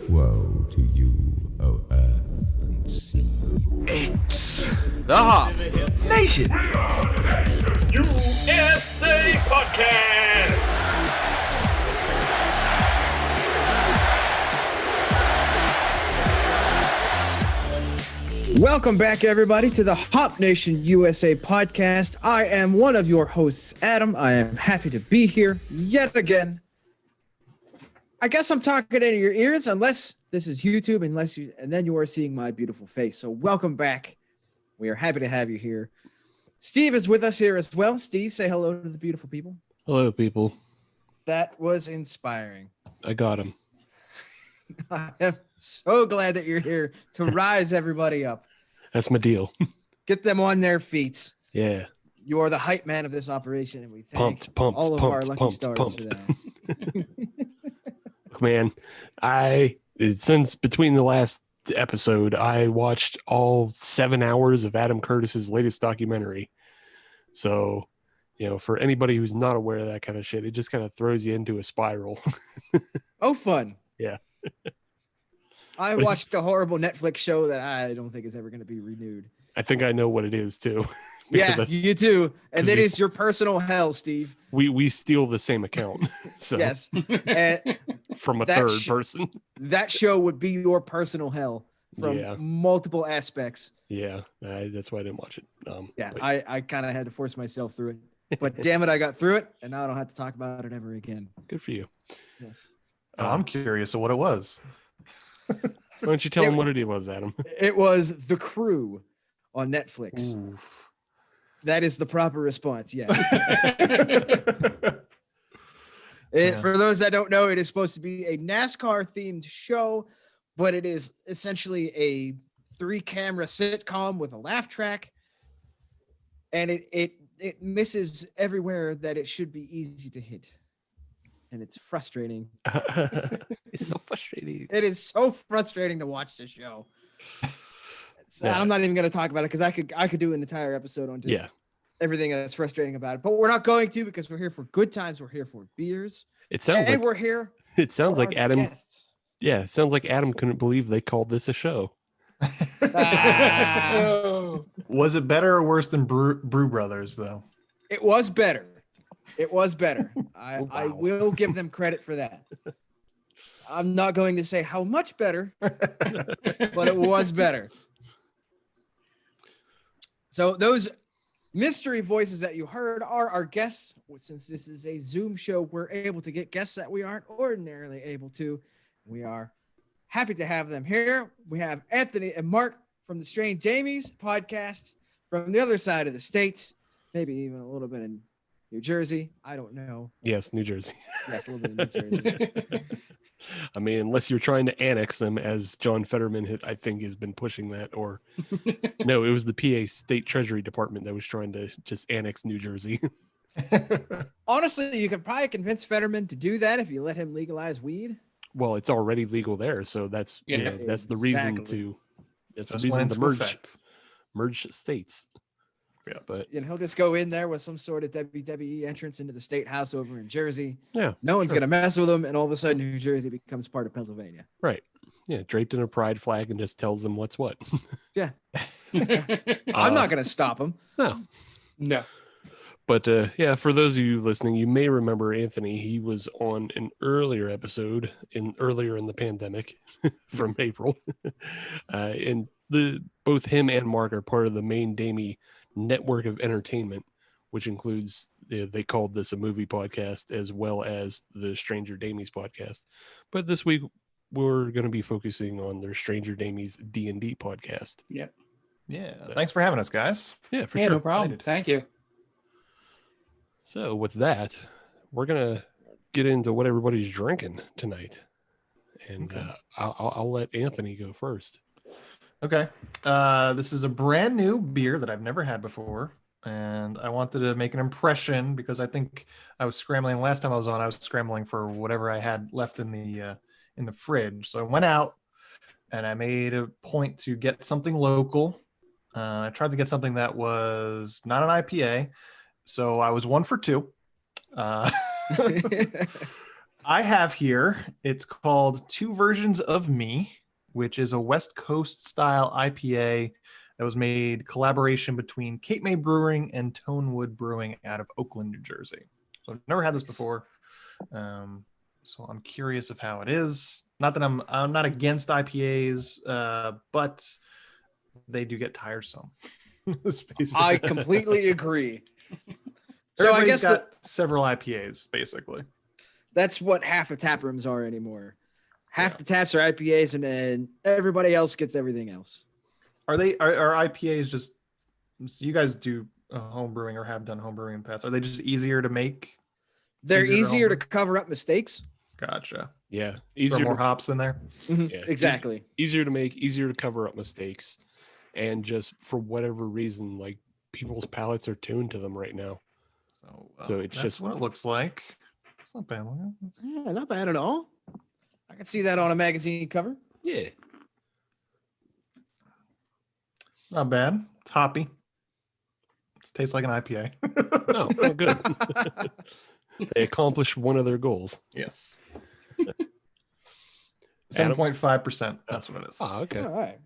Woe to you, O earth and sea. It's the Hop Nation USA Podcast. Welcome back, everybody, to the Hop Nation USA Podcast. I am one of your hosts, Adam. I am happy to be here yet again. I guess I'm talking into your ears, unless this is YouTube, and then you are seeing my beautiful face. So welcome back. We are happy to have you here. Steve is with us here as well. Steve, say hello to the beautiful people. Hello, people. That was inspiring. I got him. I am so glad that you're here to rise everybody up. That's my deal. Get them on their feet. Yeah. You are the hype man of this operation, and we thank Pumped, all of our lucky stars for that. Look, man, since between the last episode, I watched all 7 hours of Adam Curtis's latest documentary. So, for anybody who's not aware of that kind of shit, it just kind of throws you into a spiral. Oh, fun. Yeah. I watched a horrible Netflix show that I don't think is ever going to be renewed. I think I know what it is, too. Yeah, you do. And it is your personal hell, Steve. We steal the same account. So yes. And from a third person. That show would be your personal hell from multiple aspects. Yeah, that's why I didn't watch it. I kind of had to force myself through it. But damn it, I got through it, and now I don't have to talk about it ever again. Good for you. Yes. I'm curious of what it was. Why don't you tell them what it was, Adam? It was The Crew on Netflix. Oof. That is the proper response, yes. For those that don't know, it is supposed to be a NASCAR-themed show, but it is essentially a 3-camera sitcom with a laugh track, and it misses everywhere that it should be easy to hit. And it's frustrating. It's so frustrating. It is so frustrating to watch this show. I'm not even going to talk about it because I could do an entire episode on just everything that's frustrating about it. But we're not going to, because we're here for good times. We're here for beers. We're here. It sounds like Adam. Guests. Yeah, it sounds like Adam couldn't believe they called this a show. Was it better or worse than Brew Brothers, though? It was better. It was better. I will give them credit for that. I'm not going to say how much better, but it was better. So those mystery voices that you heard are our guests. Since this is a Zoom show, we're able to get guests that we aren't ordinarily able to. We are happy to have them here. We have Anthony and Mark from the Stranger Damies podcast from the other side of the state, maybe even a little bit in New Jersey. I don't know. Yes, New Jersey. Yes, a little bit in New Jersey. I mean, unless you're trying to annex them, as John Fetterman, I think, has been pushing that, or no, it was the PA State Treasury Department that was trying to just annex New Jersey. Honestly, you could probably convince Fetterman to do that if you let him legalize weed. Well, it's already legal there, so that's that's the reason to merge states. Yeah, but he'll just go in there with some sort of WWE entrance into the state house over in Jersey. Yeah, no one's gonna mess with him, and all of a sudden, New Jersey becomes part of Pennsylvania. Right. Yeah, draped in a pride flag and just tells them what's what. Yeah. I'm not gonna stop him. No. But for those of you listening, you may remember Anthony. He was on an earlier episode earlier in the pandemic from April, and both him and Mark are part of the Main Damie network of entertainment, which includes they called this a movie podcast as well as the Stranger Damies podcast. But this week we're going to be focusing on their Stranger Damies D&D podcast. Yep. Yeah. Thanks for having us, guys. Yeah, for sure. No problem. Thank you. So with that, we're going to get into what everybody's drinking tonight. And I'll let Anthony go first. Okay. This is a brand new beer that I've never had before. And I wanted to make an impression because I think I was scrambling. Last time I was on, I was scrambling for whatever I had left in the fridge. So I went out and I made a point to get something local. I tried to get something that was not an IPA. So I was 1 for 2. I have here, it's called Two Versions of Me, which is a West Coast style IPA that was made collaboration between Cape May Brewing and Tonewood Brewing out of Oakland, New Jersey. So I've never had this before. So I'm curious of how it is. Not that I'm not against IPAs, but they do get tiresome. I completely agree. So I guess got several IPAs basically. That's what half of tap rooms are anymore. Half the taps are IPAs, and then everybody else gets everything else. Are IPAs just? So you guys do home brewing or have done home brewing in the past? Are they just easier to make? They're easier to cover up mistakes. Gotcha. Yeah, easier. More hops in there. Mm-hmm. Yeah, exactly. Easier to make, easier to cover up mistakes, and just for whatever reason, like people's palates are tuned to them right now. So it's just what it looks like. It's not bad. Yeah, not bad at all. I can see that on a magazine cover. Yeah. It's not bad. It's hoppy. It tastes like an IPA. No, good. They accomplished one of their goals. Yes. 7.5%. That's what it is. Oh, okay. All right.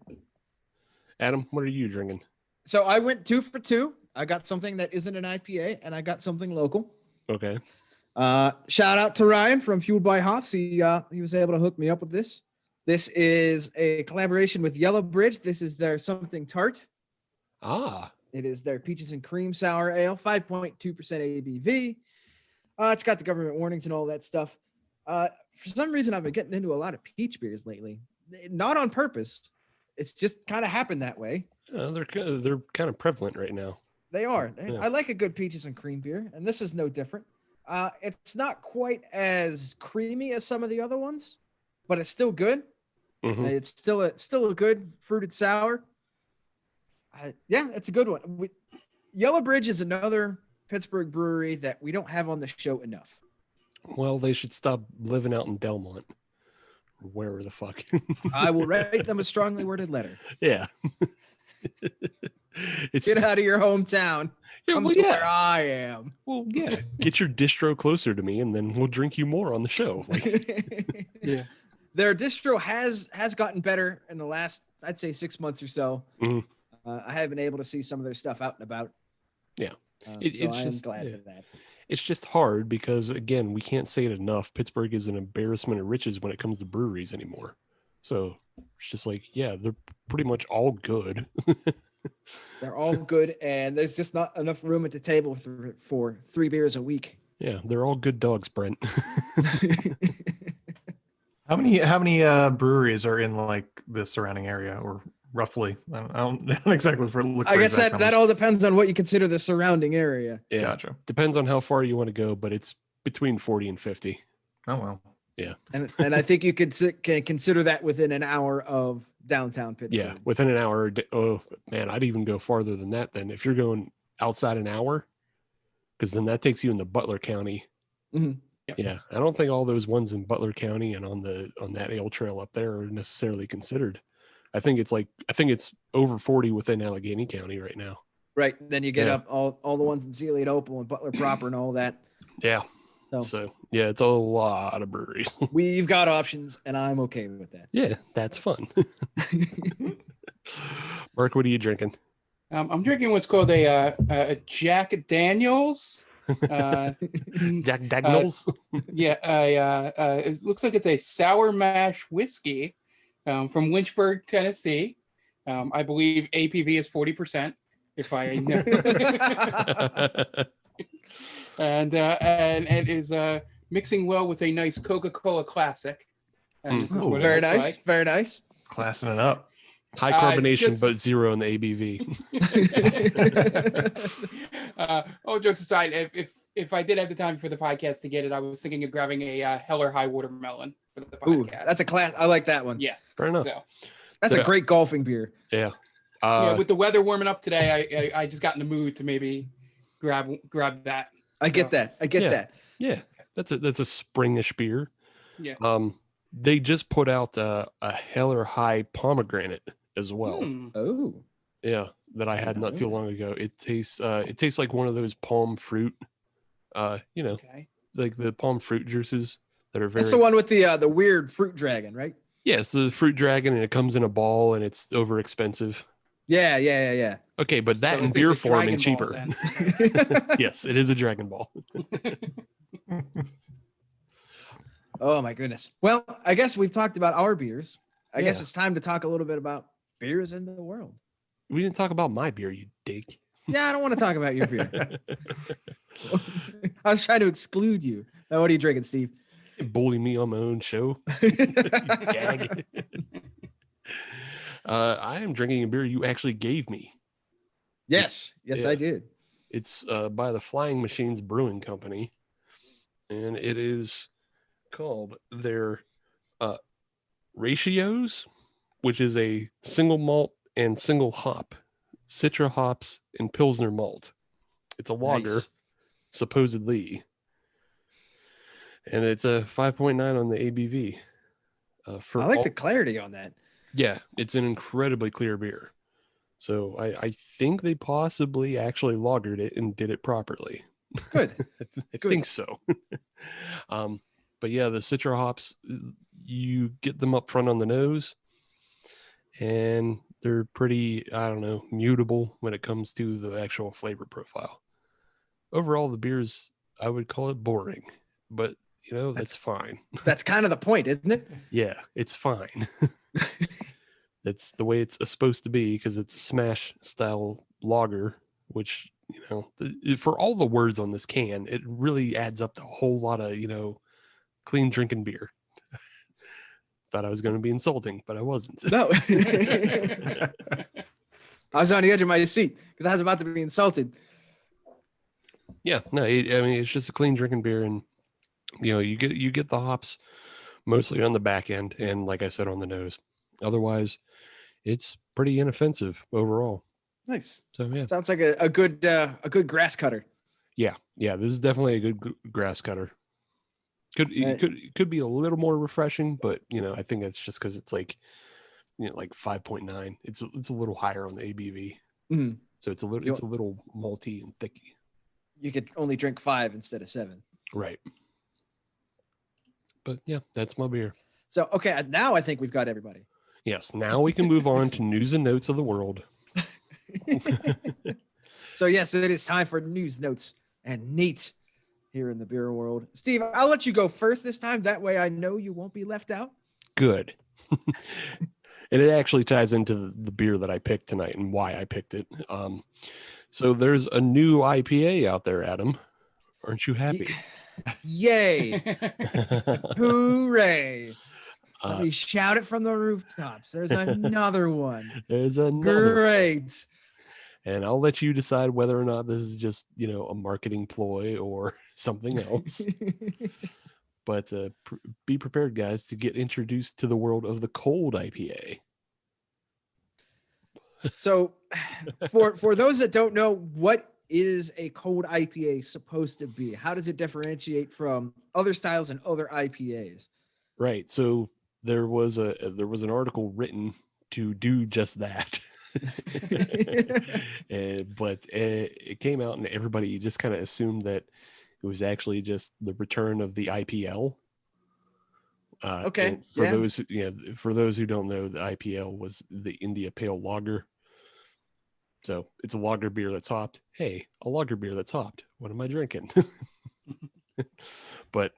Adam, what are you drinking? So I went 2 for 2. I got something that isn't an IPA, and I got something local. Okay. Shout out to Ryan from Fueled by Hops. He was able to hook me up with this. This is a collaboration with Yellow Bridge. This is their something tart. Ah. It is their peaches and cream sour ale, 5.2% ABV. It's got the government warnings and all that stuff. For some reason, I've been getting into a lot of peach beers lately. Not on purpose. It's just kind of happened that way. They're kind of prevalent right now. They are. Yeah. I like a good peaches and cream beer, and this is no different. It's not quite as creamy as some of the other ones, but it's still good. Mm-hmm. It's still a good fruited sour. Yeah, it's a good one. Yellow Bridge is another Pittsburgh brewery that we don't have on the show enough. Well, they should stop living out in Delmont. Wherever the fuck. I will write them a strongly worded letter. Yeah. Get out of your hometown. Come to where I am. Well, yeah. Get your distro closer to me, and then we'll drink you more on the show. Yeah. Their distro has gotten better in the last, I'd say, 6 months or so. Mm-hmm. I have been able to see some of their stuff out and about. Yeah. So I am glad for that. It's just hard because, again, we can't say it enough. Pittsburgh is an embarrassment of riches when it comes to breweries anymore. So it's just like, yeah, they're pretty much all good. They're all good, and there's just not enough room at the table for 3 beers a week. Yeah, they're all good dogs, Brent. How many breweries are in like the surrounding area, or roughly? I don't exactly look. I guess that all depends on what you consider the surrounding area. Yeah, gotcha. Depends on how far you want to go, but it's between 40 and 50. Oh well. Yeah, and I think you can consider that within an hour of downtown Pittsburgh. Yeah, within an hour. Oh man, I'd even go farther than that. Then if you're going outside an hour, because then that takes you into Butler County. Mm-hmm. Yeah, I don't think all those ones in Butler County and on that ale trail up there are necessarily considered. I think it's over 40 within Allegheny County right now. Right. Then you get up all the ones in Sealy and Opal and Butler proper and all that. Yeah. So yeah, it's a lot of breweries. We've got options, and I'm okay with that. Yeah, that's fun. Mark, what are you drinking? I'm drinking what's called a Jack Daniels. Jack Daniels. It looks like it's a sour mash whiskey from Lynchburg, Tennessee. I believe APV is 40%. If I know. and it is mixing well with a nice Coca-Cola Classic. And this is what very it looks nice, like. very nice. Classing it up. High carbonation, but 0 in the ABV. All jokes aside, if I did have the time for the podcast to get it, I was thinking of grabbing a Heller High Watermelon for the podcast. Ooh, that's a class. I like that one. Yeah. Fair enough. So, that's a great golfing beer. Yeah. With the weather warming up today, I just got in the mood to maybe grab that. I get that. Yeah. That's a springish beer. Yeah. They just put out a Heller High pomegranate as well. Oh. Yeah, that I had not too long ago. It tastes like one of those palm fruit, like the palm fruit juices that are very. That's the one with the weird fruit dragon, right? Yes, the fruit dragon, and it comes in a ball, and it's over expensive. Yeah. Okay, but that So in it's beer a form and Dragon Ball, cheaper. then. Yes, it is a Dragon Ball. Oh my goodness. Well, I guess we've talked about our beers. I guess Yeah. it's time to talk a little bit about beers in the world. We didn't talk about my beer, you dig. Yeah, I don't want to talk about your beer. I was trying to exclude you. Now, what are you drinking, Steve? Bully me on my own show. Gag. I am drinking a beer you actually gave me. Yes, Yeah. I did. It's by the Flying Machines Brewing Company, and it is called their Ratios, which is a single malt and single hop, Citra hops and Pilsner malt. It's a lager, Nice. supposedly, and it's a 5.9 on the ABV. I like the clarity on that. Yeah, it's an incredibly clear beer. So I think they possibly actually lagered it and did it properly. Good. I Good. think so. But yeah, the Citra hops, you get them up front on the nose, and they're pretty, I don't know, mutable when it comes to the actual flavor profile. Overall, the beers, I would call it boring, but you know, that's fine. That's kind of the point, isn't it? Yeah, it's fine. That's the way it's supposed to be, because it's a smash style lager, which, you know, for all the words on this can, it really adds up to a whole lot of, you know, clean drinking beer. Thought I was going to be insulting, but I wasn't. No. I was on the edge of my seat because I was about to be insulted. Yeah, no, I mean, it's just a clean drinking beer, and you know, you get the hops mostly on the back end, and like I said, on the nose. Otherwise, it's pretty inoffensive overall. Nice. So yeah, Sounds like a good grass cutter. yeah, this is definitely a good grass cutter. Could be a little more refreshing, but you know, I think that's just because it's like, you know, like 5.9. It's a little higher on the ABV, Mhm. so it's a little malty and thicky. You could only drink 5 instead of 7. Right. But yeah, that's my beer. So okay, now I think we've got everybody. Yes, now we can move on to news and notes of the world. So yes, it is time for news, notes, and neat here in the beer world. Steve, I'll let you go first this time. That way I know you won't be left out. Good. And it actually ties into the beer that I picked tonight and why I picked it. So there's a new IPA out there, Adam. Aren't you happy? Yay. Hooray. Let me shout it from the rooftops. There's another one. There's another. Great. And I'll let you decide whether or not this is just, you know, a marketing ploy or something else. But be prepared, guys, to get introduced to the world of the Cold IPA. So for those that don't know, what is a Cold IPA supposed to be? How does it differentiate from other styles and other IPAs? Right. So there was an article written to do just that. But it came out and everybody just kind of assumed that it was actually just the return of the IPL. Okay. For those who don't know, the IPL was the India Pale Lager. So it's a lager beer that's hopped. Hey, a lager beer that's hopped. What am I drinking? But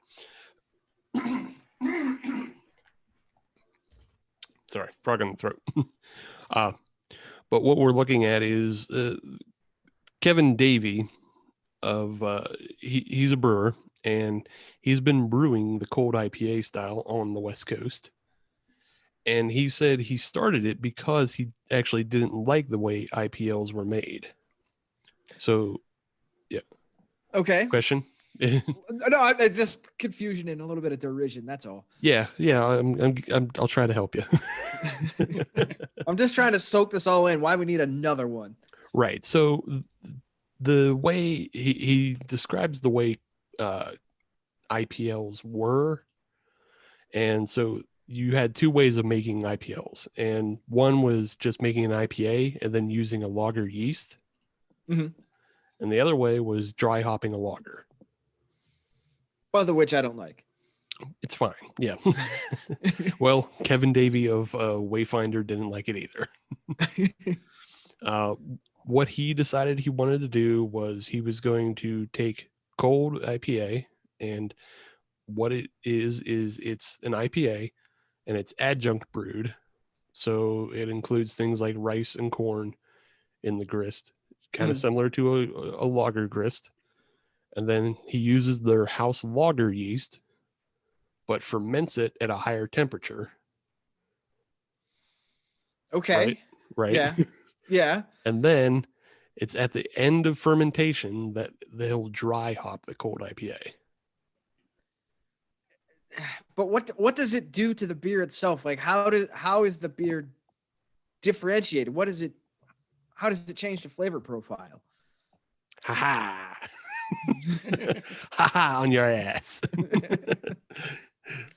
sorry, frog in the throat. But what we're looking at is Kevin Davey he's a brewer, and he's been brewing the Cold IPA style on the West Coast. And he said he started it because he actually didn't like the way IPLs were made. So, yeah. Okay. Question? No, it's just confusion and a little bit of derision. That's all. Yeah. I'll try to help you. I'm just trying to soak this all in. Why we need another one? Right. So the way he describes the way IPLs were, and so you had two ways of making IPLs, and one was just making an IPA and then using a lager yeast, Mm-hmm. and the other way was dry hopping a lager. Both of which I don't like. It's fine. Yeah. Well, Kevin Davey of Wayfinder didn't like it either. What he decided he wanted to do was he was going to take Cold IPA, and what it is it's an IPA and it's adjunct brewed. So it includes things like rice and corn in the grist, kind of similar to a lager grist. And then he uses their house lager yeast, but ferments it at a higher temperature. Okay. Right. Yeah. Yeah. And then it's at the end of fermentation that they'll dry hop the Cold IPA. But what does it do to the beer itself? Like how is the beer differentiated? How does it change the flavor profile? Ha ha. Ha ha on your ass.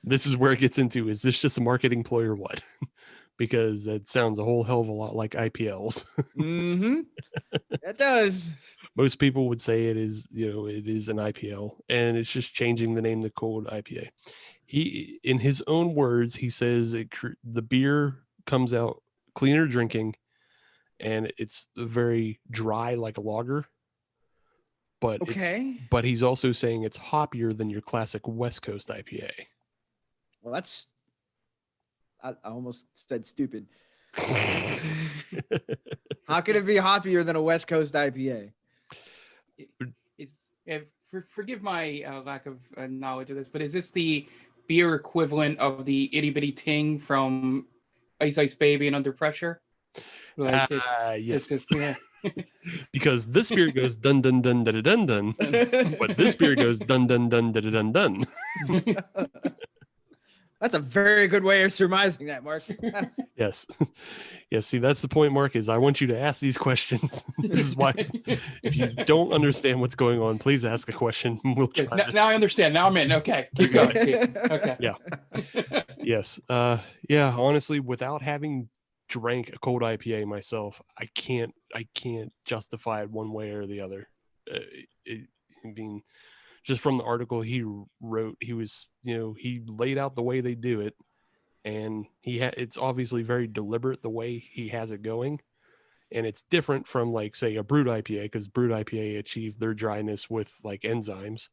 This is where it gets into, is this just a marketing ploy or what? Because it sounds a whole hell of a lot like IPLs. Mm-hmm. It does. Most people would say it is, it is an IPL, and it's just changing the name to Cold IPA. He, in his own words, he says the beer comes out cleaner drinking, and it's very dry like a lager. But but he's also saying it's hoppier than your classic West Coast IPA. Well, I almost said stupid. How can it be hoppier than a West Coast IPA? Forgive my lack of knowledge of this, but is this the beer equivalent of the Itty Bitty Ting from Ice Ice Baby and Under Pressure? Like yes. Yeah. Because this beer goes dun dun dun dun dun dun, but this beer goes dun dun dun dun dun dun. That's a very good way of surmising that, Mark. Yes. Yes. See, that's the point, Mark, is I want you to ask these questions. This is why, if you don't understand what's going on, please ask a question. We'll try. Now I understand. Now I'm in. Okay. Keep going, Steve. Okay. Yeah. Yes. Yeah. Honestly, without having drank a Cold IPA myself, I can't justify it one way or the other. I mean, just from the article he wrote, he was, he laid out the way they do it, and it's obviously very deliberate the way he has it going, and it's different from, like, say, a brewed IPA, because brewed IPA achieved their dryness with like enzymes.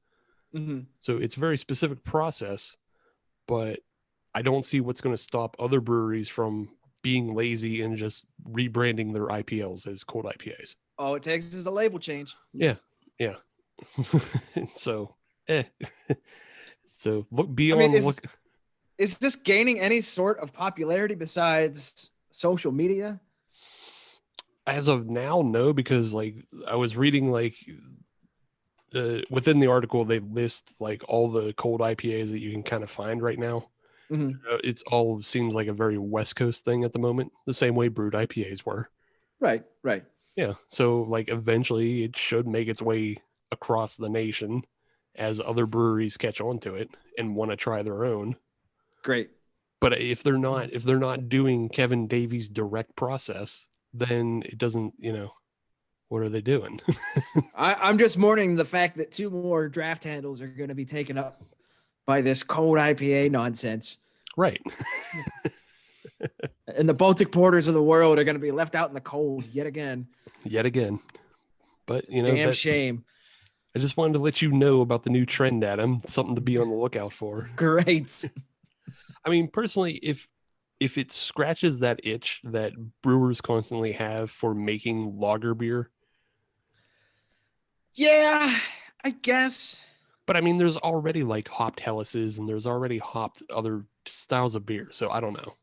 Mm-hmm. So it's a very specific process, but I don't see what's going to stop other breweries from being lazy and just rebranding their IPLs as Cold IPAs. All it takes is a label change. Yeah. So, so be on the look. Is this gaining any sort of popularity besides social media? As of now, no, because like I was reading, like within the article, they list like all the Cold IPAs that you can kind of find right now. Mm-hmm. It's all seems like a very West Coast thing at the moment, the same way brewed IPAs were. Right. Yeah. So like eventually it should make its way across the nation as other breweries catch on to it and want to try their own. Great. But if they're not doing Kevin Davies' direct process, then it doesn't, what are they doing? I'm just mourning the fact that 2 more draft handles are going to be taken up by this Cold IPA nonsense. Right. And the Baltic Porters of the world are going to be left out in the cold yet again. But, damn shame. I just wanted to let you know about the new trend, Adam. Something to be on the lookout for. Great. I mean, personally, if it scratches that itch that brewers constantly have for making lager beer. Yeah, I guess. But I mean, there's already like hopped Hellas's and there's already hopped other styles of beer. So I don't know.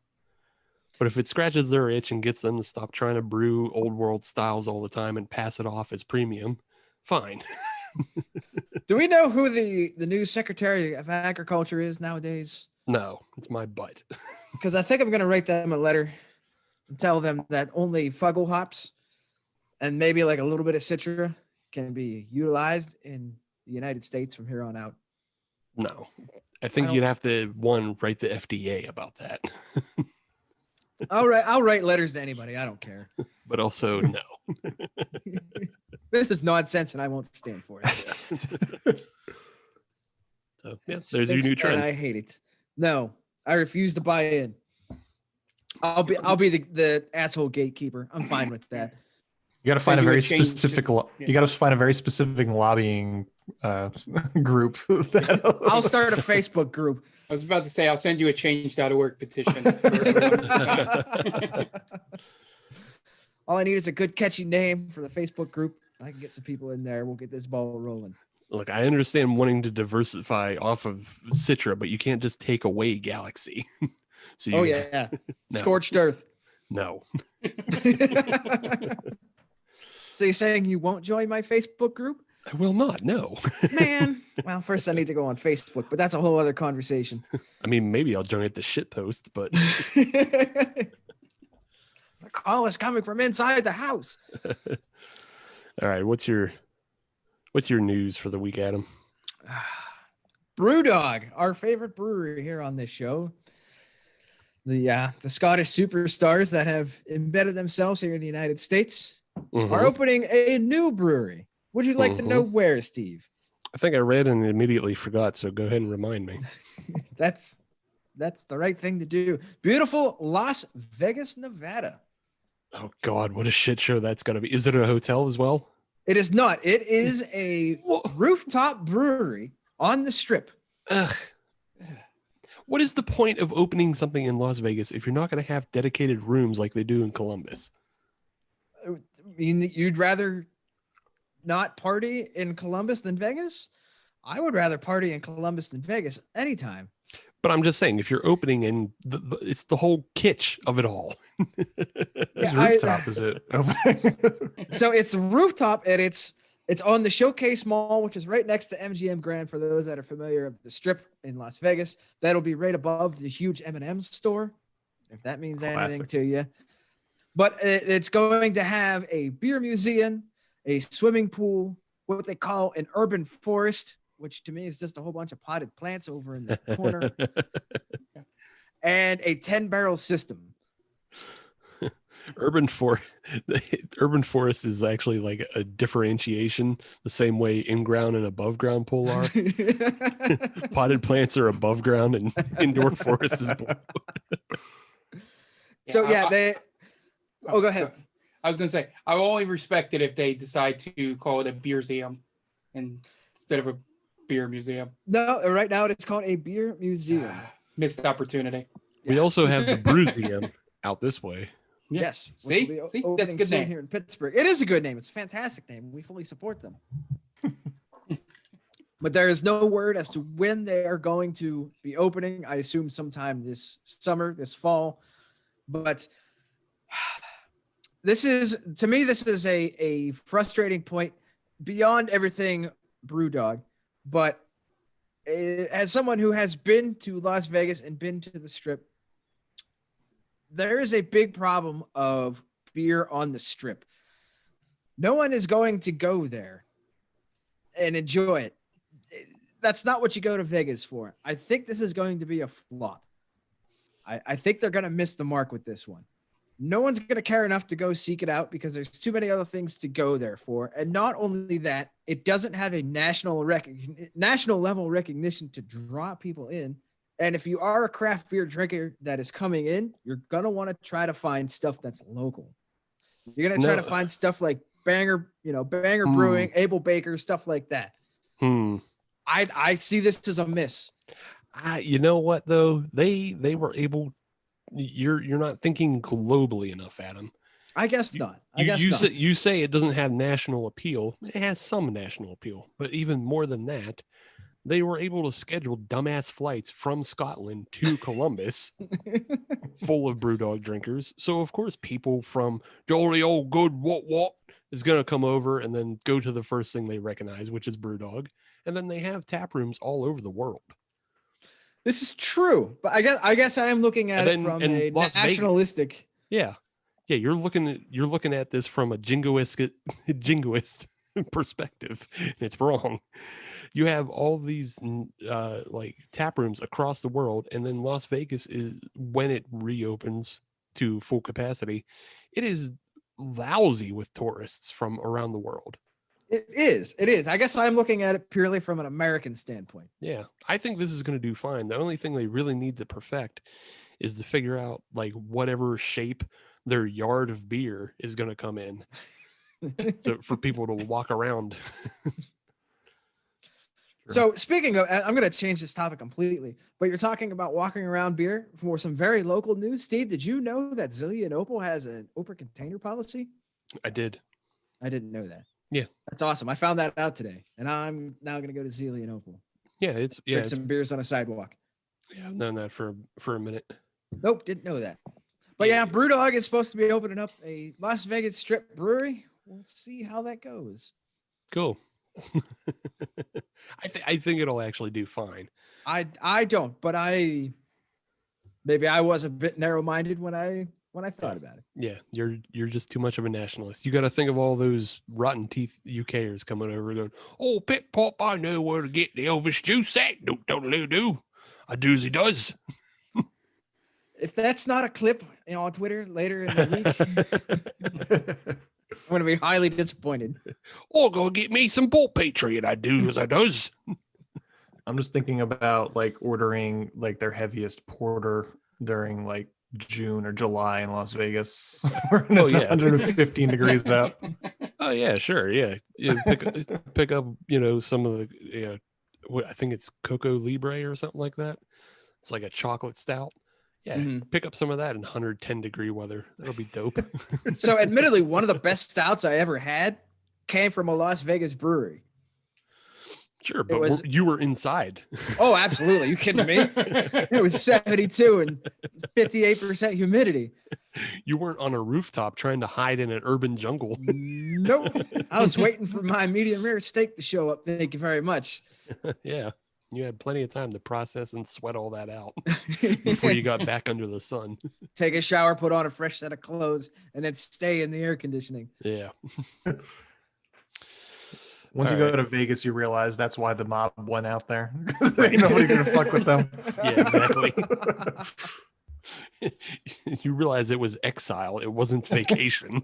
But if it scratches their itch and gets them to stop trying to brew old world styles all the time and pass it off as premium, fine. Do we know who the new Secretary of Agriculture is nowadays? No, it's my butt. Because I think I'm going to write them a letter and tell them that only Fuggle hops and maybe like a little bit of Citra can be utilized in the United States from here on out. No, I think you'd have to write the FDA about that. All right, I'll write letters to anybody. I don't care. But also, no. This is nonsense, and I won't stand for it. So yeah, there's your new And trend. I hate it. No, I refuse to buy in. I'll be the asshole gatekeeper. I'm fine with that. You got to So find a you would very change specific. yeah. You got to find a very specific lobbying group. I'll start a Facebook group. I was about to say I'll send you a change.org petition. For everyone to sign. All I need is a good catchy name for the Facebook group. I can get some people in there. We'll get this ball rolling. Look, I understand wanting to diversify off of Citra, but you can't just take away Galaxy. So Oh yeah, No. Scorched Earth. No. So you're saying you won't join my Facebook group? I will not. No. Man, well, first I need to go on Facebook, but that's a whole other conversation. I mean, maybe I'll join at the shit post, but The call is coming from inside the house. all right. What's your news for the week, Adam? Brew Dog, our favorite brewery here on this show. The Scottish superstars that have embedded themselves here in the United States are opening a new brewery. Would you like to know where, Steve? I think I read and immediately forgot, so go ahead and remind me. That's the right thing to do. Beautiful Las Vegas, Nevada. Oh God, what a shit show that's gonna be. Is it a hotel as well? It is not. It is a rooftop brewery on the Strip. Ugh. What is the point of opening something in Las Vegas if you're not going to have dedicated rooms like they do in Columbus? I mean, you'd rather not party in Columbus than Vegas? I would rather party in Columbus than Vegas anytime. But I'm just saying, if you're opening in, it's the whole kitsch of it all. Whose rooftop is it? So it's a rooftop, and it's on the Showcase Mall, which is right next to MGM Grand. For those that are familiar with the Strip in Las Vegas, that'll be right above the huge M&M's store, if that means anything to you. But it's going to have a beer museum, a swimming pool, what they call an urban forest, which to me is just a whole bunch of potted plants over in the corner, and a 10-barrel system. Urban forest is actually like a differentiation, the same way in-ground and above-ground pool are. Potted plants are above ground and indoor forest is below. So yeah, go ahead. I was going to say, I will only respect it if they decide to call it a beer museum instead of a beer museum. No, right now it's called a beer museum. Missed opportunity. We also have the Brewseum out this way. Yeah. Yes. See, that's a good name here in Pittsburgh. It is a good name. It's a fantastic name. We fully support them. But there is no word as to when they are going to be opening. I assume sometime this summer, this fall. But this is a frustrating point beyond everything Brew Dog. But as someone who has been to Las Vegas and been to the Strip, there is a big problem of beer on the Strip. No one is going to go there and enjoy it. That's not what you go to Vegas for. I think this is going to be a flop. I think they're going to miss the mark with this one. No one's going to care enough to go seek it out because there's too many other things to go there for. And not only that, it doesn't have a national level recognition to draw people in. And if you are a craft beer drinker that is coming in, you're going to want to try to find stuff that's local. You're going to try to find stuff like Banger Brewing, Able Baker, stuff like that. I see this as a miss. You know what though? They were able. You're not thinking globally enough, Adam. I guess not. You say it doesn't have national appeal. It has some national appeal, but even more than that, they were able to schedule dumbass flights from Scotland to Columbus full of Brewdog drinkers. So of course people from jolly old good what is going to come over and then go to the first thing they recognize, which is Brewdog. And then they have tap rooms all over the world. This is true, but I guess I am looking at it from a nationalistic. Yeah. You're looking at this from a jingoist perspective, and it's wrong. You have all these like tap rooms across the world, and then Las Vegas is, when it reopens to full capacity, it is lousy with tourists from around the world. It is. It is. I guess I'm looking at it purely from an American standpoint. Yeah, I think this is going to do fine. The only thing they really need to perfect is to figure out like whatever shape their yard of beer is going to come in, so for people to walk around. So speaking of, I'm going to change this topic completely, but you're talking about walking around beer for some very local news. Steve, did you know that Zillion Opal has an open container policy? I did. I didn't know that. Yeah. That's awesome. I found that out today, and I'm now going to go to Zillion Opal. Yeah, Drink some beers on a sidewalk. Yeah, I've known that for a minute. Nope, didn't know that. But yeah, Brew Dog is supposed to be opening up a Las Vegas strip brewery. We'll see how that goes. Cool. I think it'll actually do fine. I don't, but maybe I was a bit narrow-minded when I thought about it. Yeah, you're just too much of a nationalist. You got to think of all those rotten teeth UKers coming over going, "Oh, Pip Pop, I know where to get the Elvis juice at. Do totally do. A doozy does." If that's not a clip, on Twitter later in the week, I'm going to be highly disappointed. Or go get me some Bull Patriot. I do as I does. I'm just thinking about like ordering like their heaviest porter during like June or July in Las Vegas when it's 115 degrees out. Oh yeah, sure, yeah. Pick up, some of the, what I think it's Coco Libre or something like that. It's like a chocolate stout. Yeah, pick up some of that in 110 degree weather. That'll be dope. So, admittedly, one of the best stouts I ever had came from a Las Vegas brewery. Sure, but you were inside. Oh, absolutely. You kidding me? It was 72 and 58% humidity. You weren't on a rooftop trying to hide in an urban jungle. Nope. I was waiting for my medium rare steak to show up. Thank you very much. Yeah. You had plenty of time to process and sweat all that out before you got back under the sun. Take a shower, put on a fresh set of clothes, and then stay in the air conditioning. Yeah. Once you go to Vegas, you realize that's why the mob went out there. Ain't nobody gonna fuck with them. Yeah, exactly. You realize it was exile. It wasn't vacation.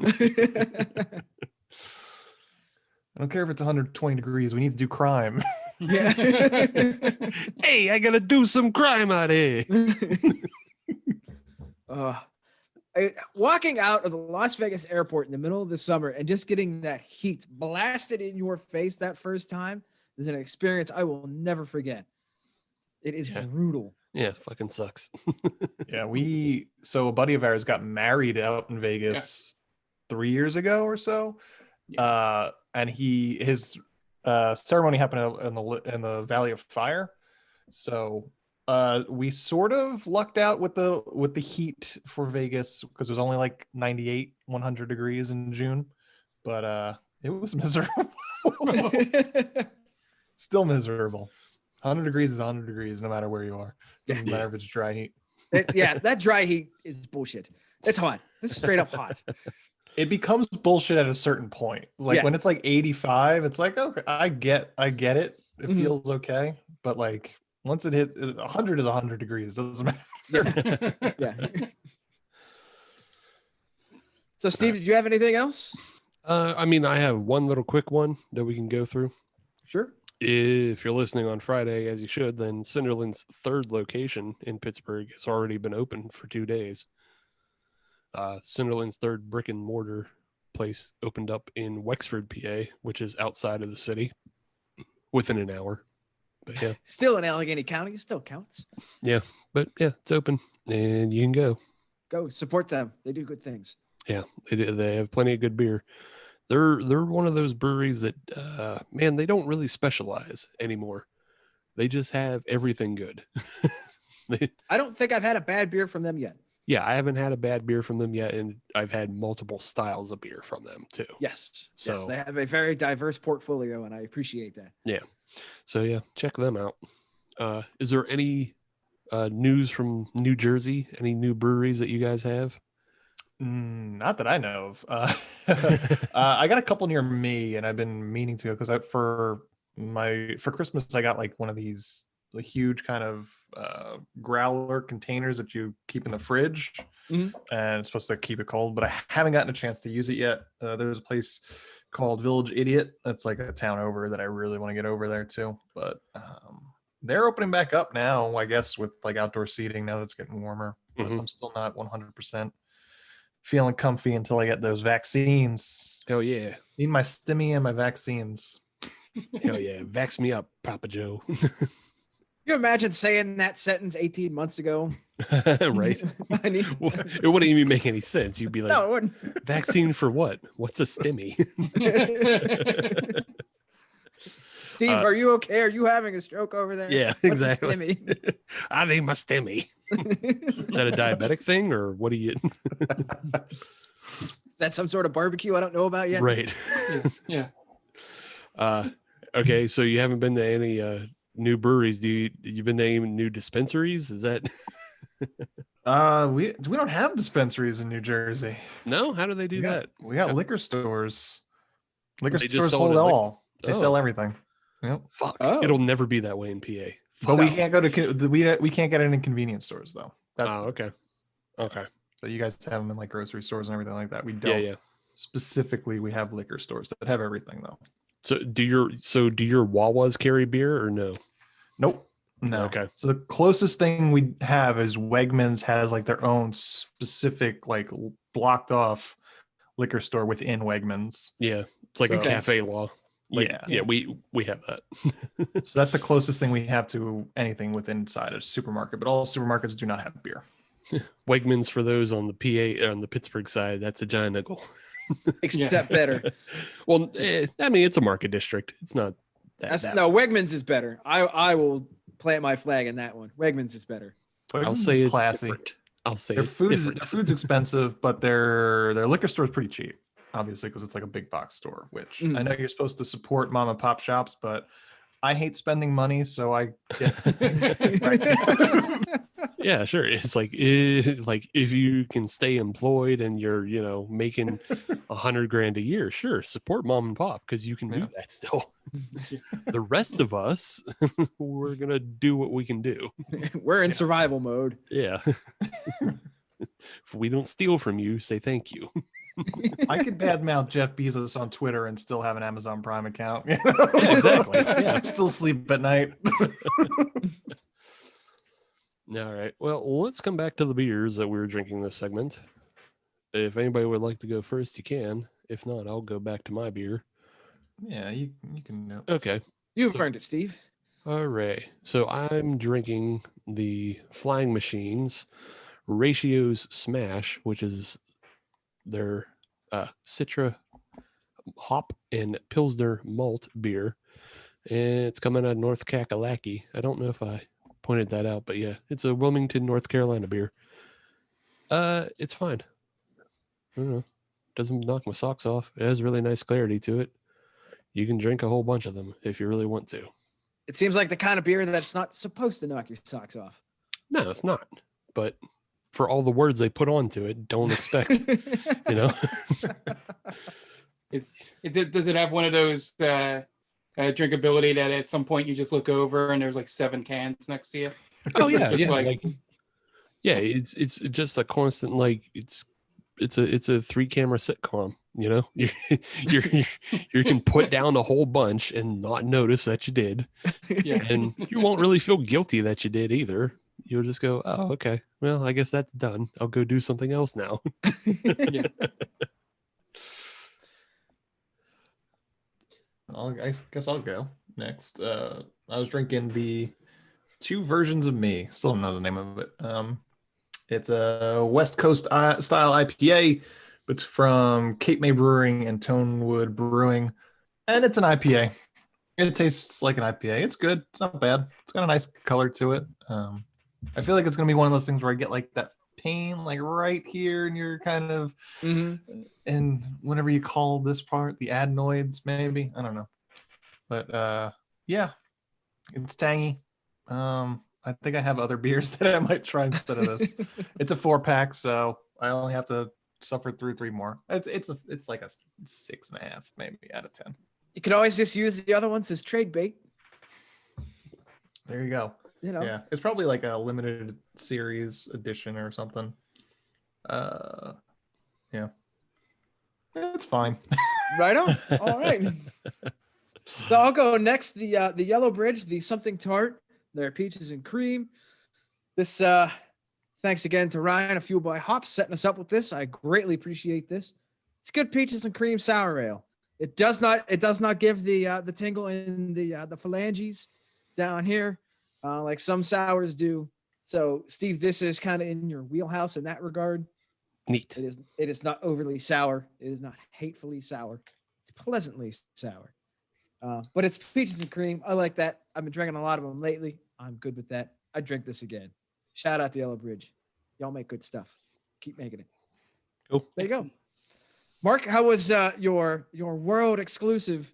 I don't care if it's 120 degrees. We need to do crime. Yeah. Hey, I gotta do some crime out here. Walking out of the Las Vegas airport in the middle of the summer and just getting that heat blasted in your face that first time is an experience I will never forget. It is brutal. Yeah, fucking sucks. Yeah, so a buddy of ours got married out in Vegas 3 years ago or so. Yeah. And his ceremony happened in the Valley of Fire. So we sort of lucked out with the heat for Vegas because it was only like 98, 100 degrees in June, but it was miserable. Still miserable. 100 degrees is 100 degrees no matter where you are. Doesn't matter if it's dry heat. That dry heat is bullshit. It's hot. It's straight up hot. It becomes bullshit at a certain point. Like when it's like 85, it's like, okay, I get it. It feels okay. But like once it hit 100 is 100 degrees. Doesn't matter. Yeah. So Steve, did you have anything else? I have one little quick one that we can go through. Sure. If you're listening on Friday, as you should, then Cinderlands' third location in Pittsburgh has already been open for 2 days. Cinderland's third brick and mortar place opened up in Wexford, PA, which is outside of the city, within an hour. But yeah, still in Allegheny County, it still counts. Yeah, but yeah, it's open and you can go. Go support them. They do good things. Yeah, they have plenty of good beer. They're one of those breweries that, they don't really specialize anymore. They just have everything good. I don't think I've had a bad beer from them yet. Yeah, I haven't had a bad beer from them yet, and I've had multiple styles of beer from them too. Yes, they have a very diverse portfolio, and I appreciate that. Yeah, so yeah, check them out. Is there any news from New Jersey? Any new breweries that you guys have? Not that I know of. I got a couple near me, and I've been meaning to go because for Christmas I got like one of these huge kind of growler containers that you keep in the fridge, and it's supposed to keep it cold, but I haven't gotten a chance to use it yet. There's a place called Village Idiot. That's like a town over that I really want to get over there too. But they're opening back up now, I guess, with like outdoor seating now that it's getting warmer. But I'm still not 100% feeling comfy until I get those vaccines. Hell yeah. Need my stimmy and my vaccines. Hell yeah. Vax me up, Papa Joe. You imagine saying that sentence 18 months ago? Right. Well, it wouldn't even make any sense. You'd be like, No, it wouldn't. vaccine for what? What's a stimmy? Steve, are you okay? Are you having a stroke over there? Yeah, What's a exactly. stimmy? I need my stimmy. Is that a diabetic thing or what do you? Is that some sort of barbecue I don't know about yet? Right. Yeah. Okay, so you haven't been to any new breweries. You been to any new dispensaries? Is that We don't have dispensaries in New Jersey. no? How do they do that? We got liquor stores. Liquor They just stores sell hold it it at all. They Oh. sell everything. Yep. Fuck. Oh. It'll never be that way in PA. But we can't go to we can't get it in convenience stores though. That's okay. Okay. But you guys have them in like grocery stores and everything like that. We don't. Yeah. Specifically, we have liquor stores that have everything though. So do your Wawas carry beer or no? Nope. No. Okay. So the closest thing we have is Wegmans has like their own specific like blocked off liquor store within Wegmans. Yeah. It's like a So- cafe law. Like, Yeah. Yeah, we have that. So that's the closest thing we have to anything within inside a supermarket. But all supermarkets do not have beer. Wegmans for those on the PA on the Pittsburgh side, that's a giant nickel. Except better. Well, I mean, it's a market district. It's not that. No, Wegmans is better. I will plant my flag in that one. Wegmans is better. I'll Wegmans say is it's classy. different. I'll say Their it's food different. their food's expensive, but their liquor store is pretty cheap. Obviously, because it's like a big box store. Which I know you're supposed to support mom and pop shops, but I hate spending money, so I get Yeah, sure. It's like if you can stay employed and you're making $100,000 a year, sure, support mom and pop because you can do that still. The rest of us, we're gonna do what we can do. We're in survival mode. Yeah. If we don't steal from you, say thank you. I could badmouth Jeff Bezos on Twitter and still have an Amazon Prime account. Yeah, exactly. Yeah. Still sleep at night. All right. Well, let's come back to the beers that we were drinking this segment. If anybody would like to go first, you can. If not, I'll go back to my beer. Yeah, you can know. Okay. You've So- earned it, Steve. All right. So I'm drinking the Flying Machines Ratios Smash, which is their Citra hop and Pilsner malt beer. And it's coming out of North Kakalaki. I don't know if I pointed that out, but yeah, it's a Wilmington, North Carolina beer. It's fine. I don't know. Doesn't knock my socks off. It has really nice clarity to it. You can drink a whole bunch of them if you really want to. It seems like the kind of beer that's not supposed to knock your socks off. No, it's not. But for all the words they put onto it, don't expect, Does it have one of those drinkability that at some point you just look over and there's like 7 cans next to you? Oh yeah, Just yeah. like- It's just a constant it's a 3-camera sitcom. You can put down a whole bunch and not notice that you did, Yeah. and you won't really feel guilty that you did either. You'll just go, oh, okay, well, I guess that's done. I'll go do something else now. Yeah. I guess I'll go next. I was drinking the 2 versions of me. Still don't know the name of it. It's a West Coast style IPA, but it's from Cape May Brewing and Tonewood Brewing, and it's an IPA. It tastes like an IPA. It's good. It's not bad. It's got a nice color to it. I feel like it's gonna be one of those things where I get like that pain, like right here, and you're kind of, and whenever you call this part the adenoids, maybe I don't know, but yeah, it's tangy. I think I have other beers that I might try instead of this. It's a 4-pack, so I only have to suffer through 3 more. It's like a 6.5 maybe out of 10. You could always just use the other ones as trade bait. There you go. Yeah, it's probably like a limited series edition or something. Yeah, it's fine. Right on. All right. So I'll go next. The Yellow Bridge, the something tart. Their peaches and cream. This thanks again to Ryan of Fuel by Hops setting us up with this. I greatly appreciate this. It's good peaches and cream sour ale. It does not give the tingle in the phalanges down here like some sours do. So Steve, this is kind of in your wheelhouse in that regard. Neat. It is not overly sour. It is not hatefully sour. It's pleasantly sour. But it's peaches and cream. I like that. I've been drinking a lot of them lately. I'm good with that. I drink this again. Shout out to Yellow Bridge. Y'all make good stuff. Keep making it. Cool. There you go. Mark, how was your world exclusive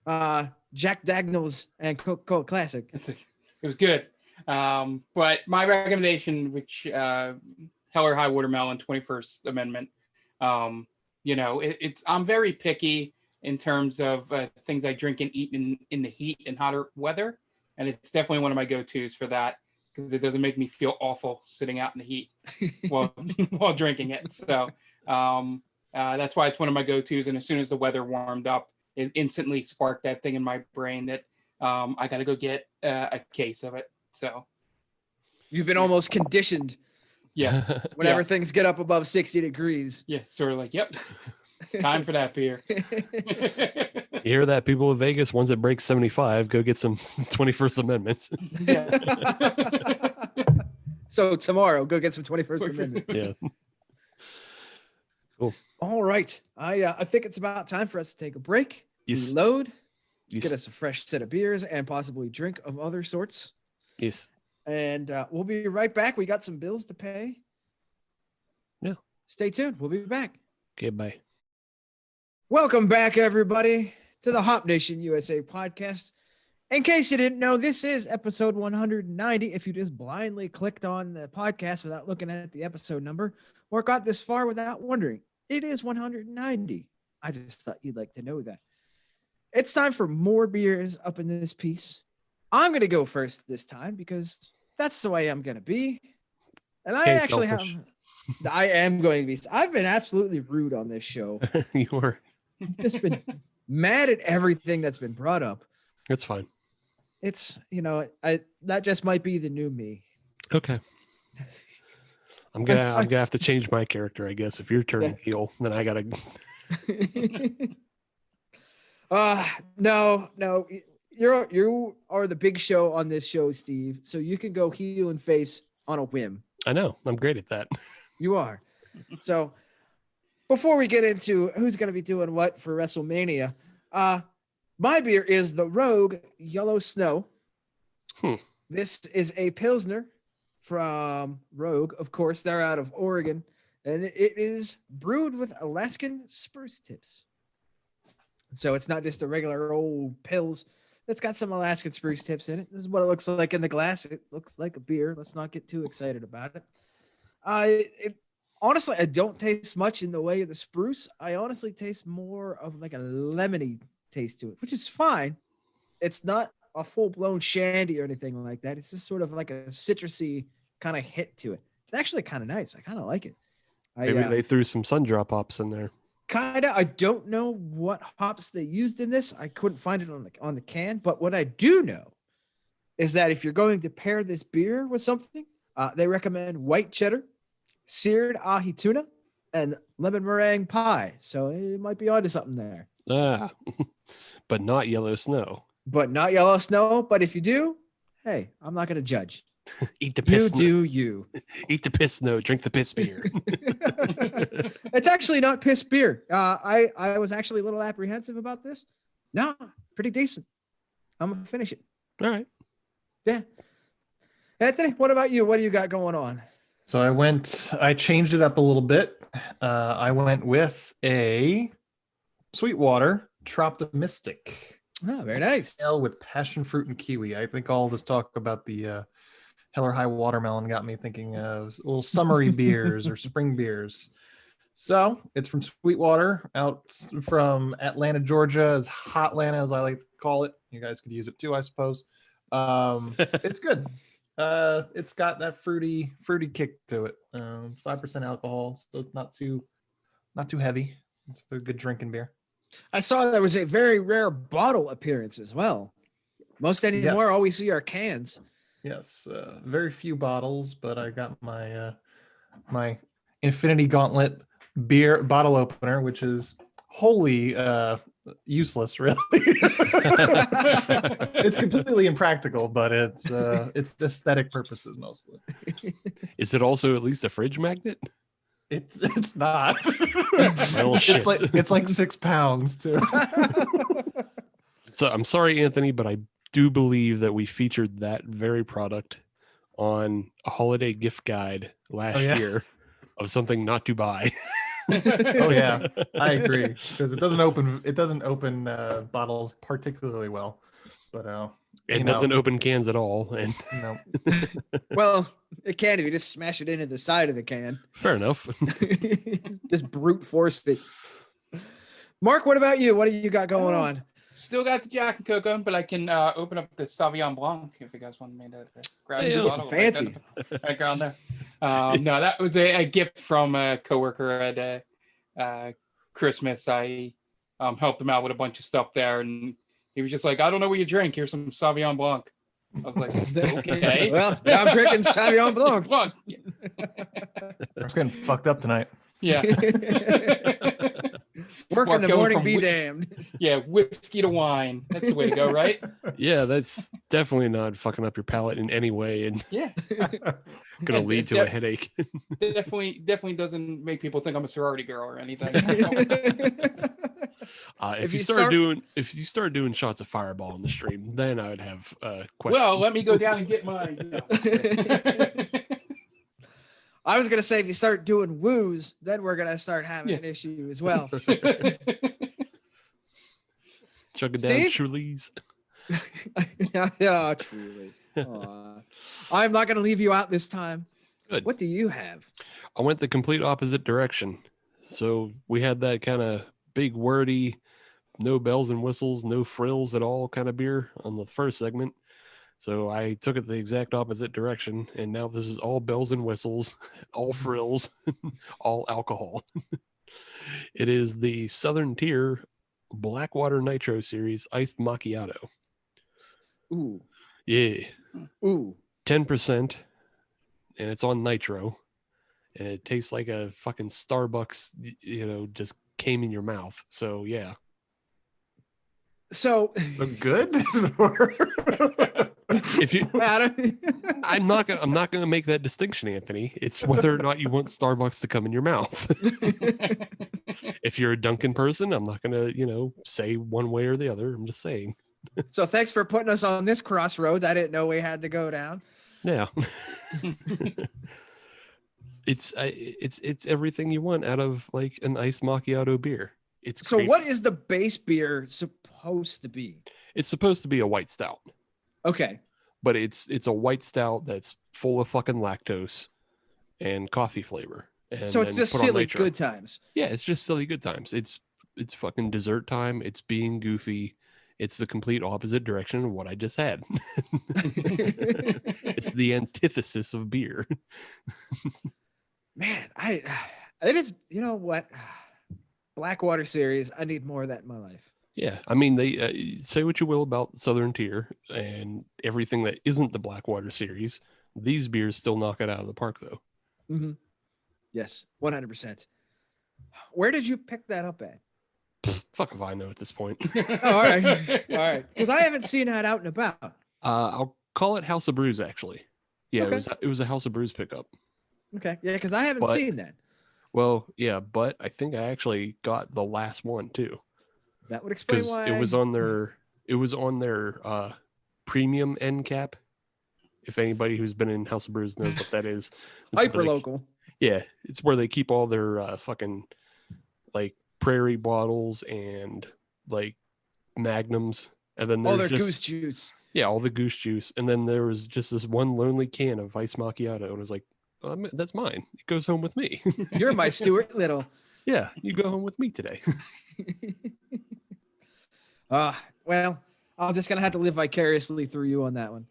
Jack Daniels and Coca-Cola Classic? It was good. But my recommendation, which Hell or High Watermelon 21st Amendment, I'm very picky in terms of things I drink and eat in the heat and hotter weather. And it's definitely one of my go-tos for that because it doesn't make me feel awful sitting out in the heat while drinking it. So that's why it's one of my go-tos. And as soon as the weather warmed up, it instantly sparked that thing in my brain that I got to go get a case of it. So you've been almost conditioned. Yeah. Whenever things get up above 60 degrees. Yeah. Sort of like, yep, it's time for that beer. You hear that, people in Vegas? Once it breaks 75, go get some 21st Amendments. Yeah. So tomorrow, go get some 21st Amendment. Yeah. Cool. All right. I think it's about time for us to take a break, Yes. reload, Yes. get us a fresh set of beers, and possibly drink of other sorts. Yes. And we'll be right back. We got some bills to pay. Yeah. Stay tuned. We'll be back. Okay, bye. Welcome back, everybody, to the Hop Nation USA podcast. In case you didn't know, this is episode 190. If you just blindly clicked on the podcast without looking at the episode number or got this far without wondering, it is 190. I just thought you'd like to know that. It's time for more beers up in this piece. I'm going to go first this time because that's the way I'm going to be. And I actually selfish. I am going to be. I've been absolutely rude on this show. You were. I've just been mad at everything that's been brought up. That's fine. It's, that just might be the new me. Okay. I'm gonna have to change my character, I guess. If you're turning heel, then I gotta. No. You are the big show on this show, Steve. So you can go heel and face on a whim. I know. I'm great at that. You are. So before we get into who's going to be doing what for WrestleMania, my beer is the Rogue Yellow Snow. This is a Pilsner from Rogue. Of course, they're out of Oregon. And it is brewed with Alaskan spruce tips. So it's not just a regular old Pils. It's got some Alaskan spruce tips in it. This is what it looks like in the glass. It looks like a beer. Let's not get too excited about it. Honestly, I don't taste much in the way of the spruce. I honestly taste more of like a lemony taste to it, which is fine. It's not a full-blown shandy or anything like that. It's just sort of like a citrusy kind of hit to it. It's actually kind of nice. I kind of like it. Maybe they threw some Sundrop hops in there. Kind of. I don't know what hops they used in this. I couldn't find it on the can. But what I do know is that if you're going to pair this beer with something, they recommend white cheddar, seared ahi tuna, and lemon meringue pie. So it might be onto something there. But not yellow snow. But not yellow snow. But if you do, hey, I'm not going to judge. Eat the piss. You. Eat the piss snow. Drink the piss beer. It's actually not piss beer. I was actually a little apprehensive about this. No, pretty decent. I'm going to finish it. All right. Yeah. Anthony, what about you? What do you got going on? So I changed it up a little bit. I went with a Sweetwater Troptimistic. Oh, very nice. Ale with passion fruit and kiwi. I think all this talk about the Hell or High Watermelon got me thinking of little summery beers or spring beers. So it's from Sweetwater out from Atlanta, Georgia, as Hotlanta as I like to call it. You guys could use it too, I suppose. It's good. It's got that fruity kick to it. 5% alcohol, so it's not too heavy. It's a good drinking beer. I saw there was a very rare bottle appearance as well. Most anymore, Yes. all we see are cans. Yes, very few bottles, but I got my my Infinity Gauntlet beer bottle opener, which is wholly useless, really. It's completely impractical, but it's aesthetic purposes mostly. Is it also at least a fridge magnet? It's not. Well, shit. It's like 6 pounds too. So I'm sorry, Anthony, but I do believe that we featured that very product on a holiday gift guide last year of something not to buy. Oh yeah, I agree, because it doesn't open bottles particularly well, but It doesn't open cans at all. And no. Well, it can if you just smash it into the side of the can. fair enough. Just brute force it. Mark, what about you? What do you got going on? Still got the Jack and Cocoa, but I can open up the Sauvignon Blanc if you guys want me to grab Hey, the you're bottle. fancy. Background there. No, that was a gift from a coworker at Christmas. I helped him out with a bunch of stuff there, and he was just like, "I don't know what you drink. Here's some Sauvignon Blanc." I was like, "Okay." Well, now I'm drinking Sauvignon Blanc. Blanc. I was getting fucked up tonight. Yeah. Work in the Going morning, from be whi- damned. Yeah, whiskey to wine. That's the way to go, right? Yeah, that's definitely not fucking up your palate in any way and Yeah. going to And lead to a headache. definitely doesn't make people think I'm a sorority girl or anything. If you start doing shots of Fireball in the stream, then I would have questions. Well, let me go down and get my. I was gonna say if you start doing woos, then we're gonna start having an issue as well. Chugging down Steve? Trulies. Yeah, truly. Aw. I'm not gonna leave you out this time. Good. What do you have? I went the complete opposite direction. So we had that kind of big wordy, no bells and whistles, no frills at all kind of beer on the first segment. So I took it the exact opposite direction, and now this is all bells and whistles, all frills, all alcohol. It is the Southern Tier Blackwater Nitro Series Iced Macchiato. Ooh. Yeah. Ooh. 10%, and it's on nitro, and it tastes like a fucking Starbucks, just came in your mouth. So yeah. So Good. If you Adam, I'm not gonna make that distinction, Anthony. It's whether or not you want Starbucks to come in your mouth. If you're a Dunkin' person, I'm not gonna, say one way or the other. I'm just saying. so thanks for putting us on this crossroads. I didn't know we had to go down. Yeah. It's everything you want out of like an iced macchiato beer. It's So creamy. what is the base beer supposed to be? It's supposed to be a white stout. Okay. But it's a white stout that's full of fucking lactose and coffee flavor. And So it's then just put on silly nitro. good times. Yeah, it's just silly good times. It's fucking dessert time. It's being goofy. It's the complete opposite direction of what I just had. It's the antithesis of beer. Man, it is, you know what? Blackwater series. I need more of that in my life. Yeah, I mean, they say what you will about Southern Tier and everything that isn't the Blackwater series. These beers still knock it out of the park, though. Mm-hmm. Yes, 100%. Where did you pick that up at? Fuck if I know at this point. Oh, all right, all right. Because I haven't seen that out and about. I'll call it House of Brews, actually. Yeah, Okay. it was a House of Brews pickup. Okay, yeah, because I haven't But- seen that. Well, yeah, but I think I actually got the last one too, That would explain because why it was on their premium end cap. If anybody who's been in House of Brews knows what that is, it's where hyper they- local. Yeah, it's where they keep all their fucking like prairie bottles and like magnums, and then All there's their just, goose juice. Yeah, all the goose juice, and then there was just this one lonely can of iced macchiato, and I was like, that's mine. It goes home with me. You're my Stuart Little. Yeah, you go home with me today. Well, I'm just gonna have to live vicariously through you on that one.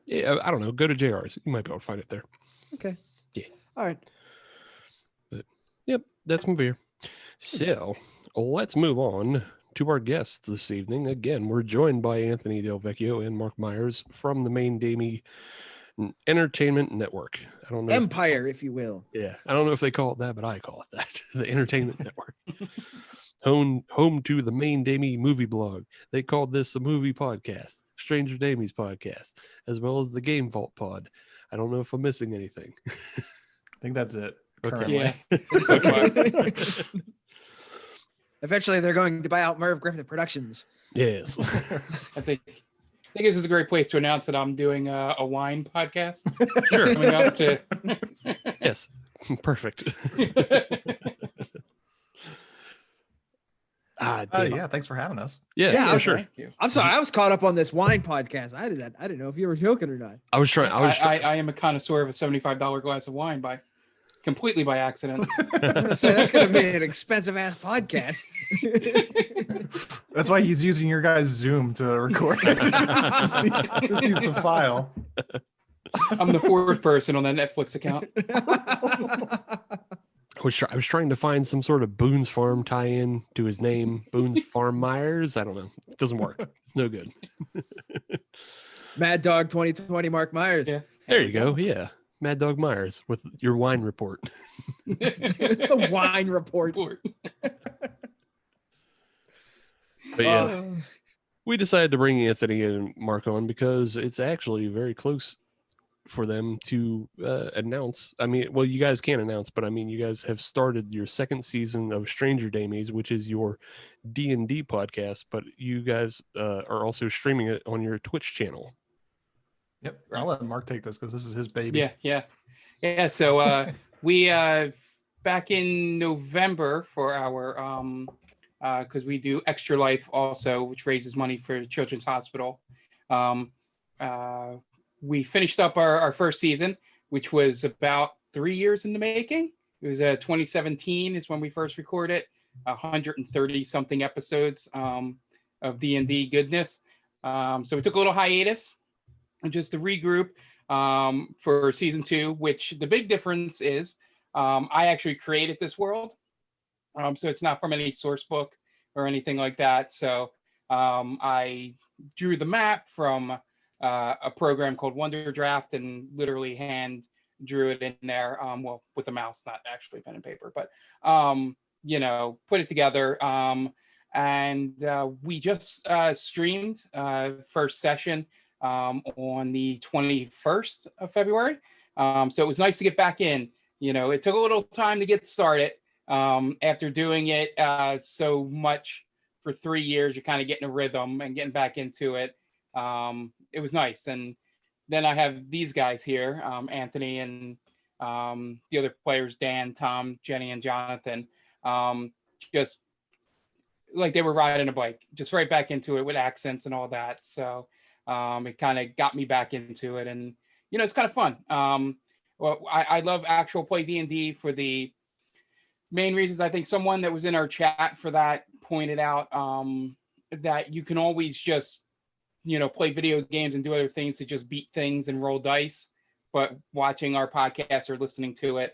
Yeah, I don't know. Go to JR's. You might be able to find it there. Okay. Yeah. All right. Yep, that's my beer. So, let's move on to our guests this evening. Again, we're joined by Anthony Del Vecchio and Mark Myers from the Main Damie Entertainment Network. I don't know. Empire, if you will. I don't know if they call it that, but I call it that. The Entertainment Network. Home to the Main Damie movie blog. They called this a movie podcast, Stranger Damies podcast, as well as the Game Vault pod. I don't know if I'm missing anything. I think that's it. Okay. Currently. Yeah. Eventually, they're going to buy out Merv Griffin Productions. Yes. I think this is a great place to announce that I'm doing a wine podcast. Sure. Coming up to Yes. Perfect. Yeah, thanks for having us. Yeah, sure. Thank you. I'm sorry, I was caught up on this wine podcast. I didn't know if you were joking or not. I was trying. I am a connoisseur of a $75 glass of wine completely by accident. So that's going to be an expensive ass podcast. That's why he's using your guys' Zoom to record. just use the file. I'm the fourth person on that Netflix account. I was trying to find some sort of Boone's Farm tie-in to his name, Boone's Farm Myers. I don't know. It doesn't work. It's no good. Mad Dog 2020 Mark Myers. Yeah. There you go. Yeah. Mad Dog Myers with your wine report. The wine report. But yeah, we decided to bring Anthony and Mark on because it's actually very close for them to announce. I mean, well, you guys can't announce, but I mean, you guys have started your second season of Stranger Damies, which is your D&D podcast, but you guys are also streaming it on your Twitch channel. Yep. I'll let Mark take this because this is his baby. Yeah. So we back in November for our because we do Extra Life also, which raises money for the Children's Hospital. We finished up our first season, which was about 3 years in the making. It was 2017 is when we first recorded 130 something episodes of D&D goodness. So we took a little hiatus just to regroup for season 2, which the big difference is I actually created this world. So it's not from any source book or anything like that. So I drew the map from a program called Wonder Draft and literally hand drew it in there. Well, with a mouse, not actually pen and paper, but put it together. And we just streamed first session on the 21st of February. So it was nice to get back in. It took a little time to get started. After doing it so much for 3 years, you're kind of getting a rhythm and getting back into it. It was nice. And then I have these guys here, Anthony and the other players, Dan, Tom, Jenny, and Jonathan, just like they were riding a bike, just right back into it with accents and all that. So it kind of got me back into it. And, it's kind of fun. Well, I love actual play D&D for the main reasons. I think someone that was in our chat for that pointed out that you can always just play video games and do other things to just beat things and roll dice. But watching our podcast or listening to it,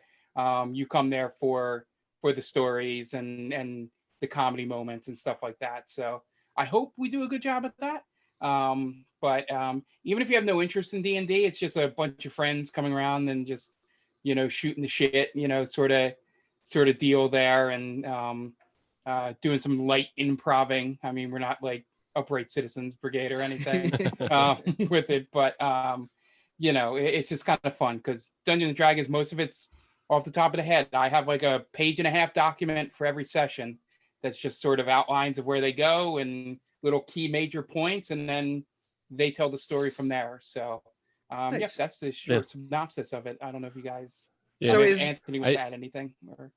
you come there for the stories and the comedy moments and stuff like that. So I hope we do a good job at that. But even if you have no interest in D&D, it's just a bunch of friends coming around and just, shooting the shit, sort of deal there and doing some light improving. I mean, we're not like Upright Citizens Brigade or anything with it, but it's just kind of fun because Dungeons and Dragons, most of it's off the top of the head. I have like a 1.5-page document for every session that's just sort of outlines of where they go and little key major points, and then they tell the story from there. So Nice. that's the short synopsis of it. I don't know if you guys So if is- Anthony wants to add anything or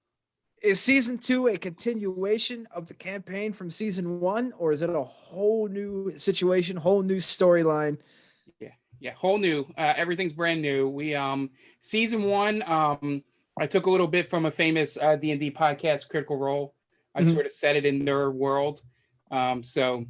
Is season 2 a continuation of the campaign from season 1, or is it a whole new situation, whole new storyline? Yeah, whole new. Everything's brand new. We season 1. I took a little bit from a famous D&D podcast, Critical Role. I Mhm. sort of set it in their world. So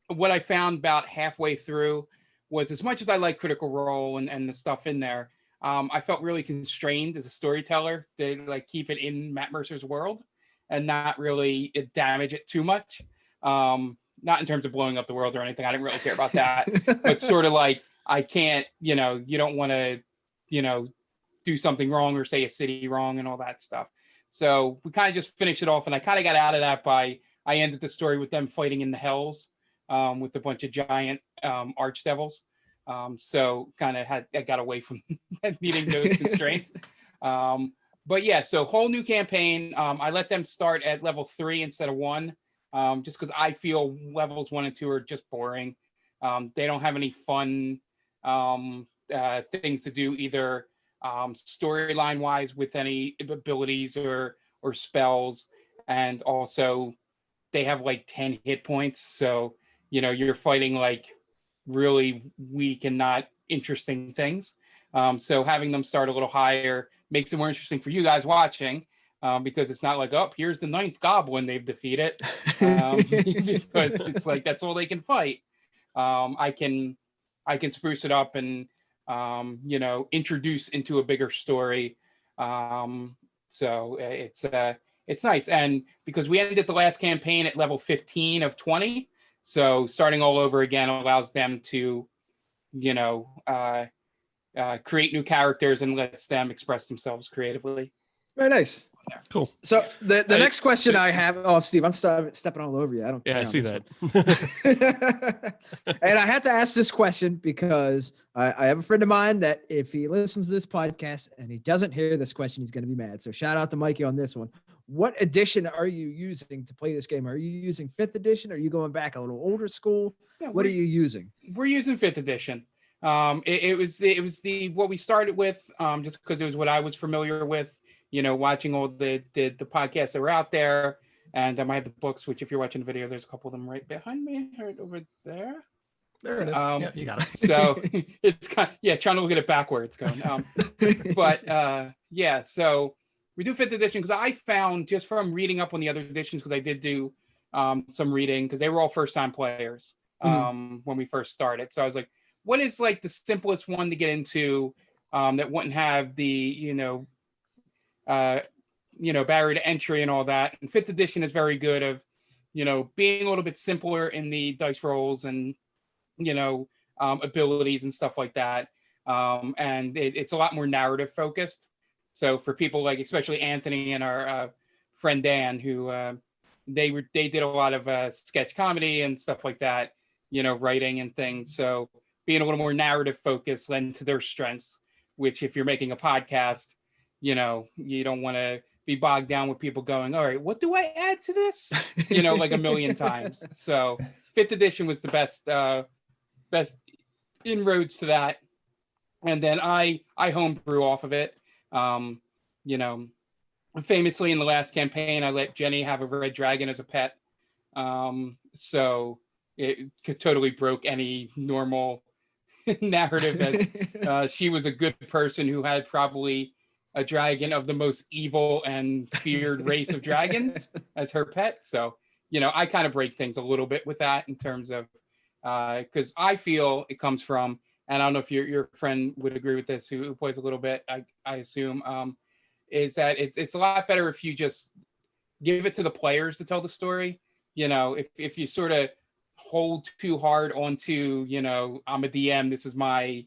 what I found about halfway through was, as much as I like Critical Role and the stuff in there, I felt really constrained as a storyteller to like keep it in Matt Mercer's world. and not really damage it too much. Not in terms of blowing up the world or anything. I didn't really care about that, but sort of like, I can't, you don't want to, do something wrong or say a city wrong and all that stuff. So we kind of just finished it off, and I kind of got out of that I ended the story with them fighting in the hells with a bunch of giant archdevils. So kind of I got away from needing those constraints. But yeah, so whole new campaign. I let them start at level 3 instead of 1, just because I feel levels 1 and 2 are just boring. They don't have any fun things to do either, storyline wise with any abilities or spells, and also they have like 10 hit points, so you're fighting like really weak and not interesting things. So having them start a little higher makes it more interesting for you guys watching, because it's not like, oh, here's the 9th goblin they've defeated, because it's like that's all they can fight. I can spruce it up and introduce into a bigger story. So it's nice. And because we ended the last campaign at level 15 of 20, so starting all over again allows them to, create new characters and lets them express themselves creatively. Very nice. Cool. So the next question I have, Steve, I'm stepping all over you. I see that. And I had to ask this question because I have a friend of mine that if he listens to this podcast and he doesn't hear this question, he's going to be mad. So shout out to Mikey on this one. What edition are you using to play this game? Are you using 5th edition? Are you going back a little older school? Yeah, what are you using? We're using 5th edition. It was what we started with, just because it was what I was familiar with, watching all the podcasts that were out there. And I have the books, which if you're watching the video, there's a couple of them right behind me, right over there. There it is. Yeah, you got it. So it's kind of, trying to look at it backwards going. So we do 5th edition because I found, just from reading up on the other editions, because I did do some reading, because they were all first-time players when we first started. So I was like, what is like the simplest one to get into that wouldn't have the, barrier to entry and all that? And 5th edition is very good of, being a little bit simpler in the dice rolls and, abilities and stuff like that. And it's a lot more narrative focused. So for people like, especially Anthony and our friend Dan, who they did a lot of sketch comedy and stuff like that, writing and things. So being a little more narrative focused lend to their strengths, which if you're making a podcast, you don't want to be bogged down with people going, all right, what do I add to this? Like a million times. So 5th edition was the best inroads to that. And then I homebrew off of it. Famously in the last campaign, I let Jenny have a red dragon as a pet. So it totally broke any normal narrative, as she was a good person who had probably a dragon of the most evil and feared race of dragons as her pet. So, I kind of break things a little bit with that in terms of, because I feel it comes from, and I don't know if your friend would agree with this, who plays a little bit, I assume, is that it's a lot better if you just give it to the players to tell the story. If you sort of hold too hard onto, I'm a DM, this is my,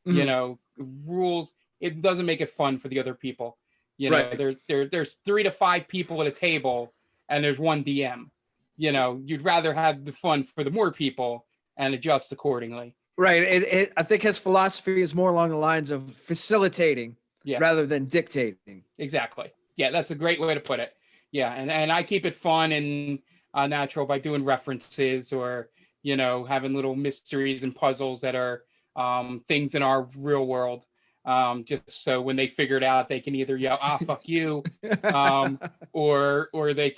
rules, it doesn't make it fun for the other people. Right. There's 3 to 5 people at a table and there's one DM. You'd rather have the fun for the more people and adjust accordingly. Right. I think his philosophy is more along the lines of facilitating rather than dictating. Exactly. Yeah, that's a great way to put it. Yeah, and I keep it fun and natural by doing references or, having little mysteries and puzzles that are things in our real world. Just so when they figure it out, they can either yell, fuck you, or they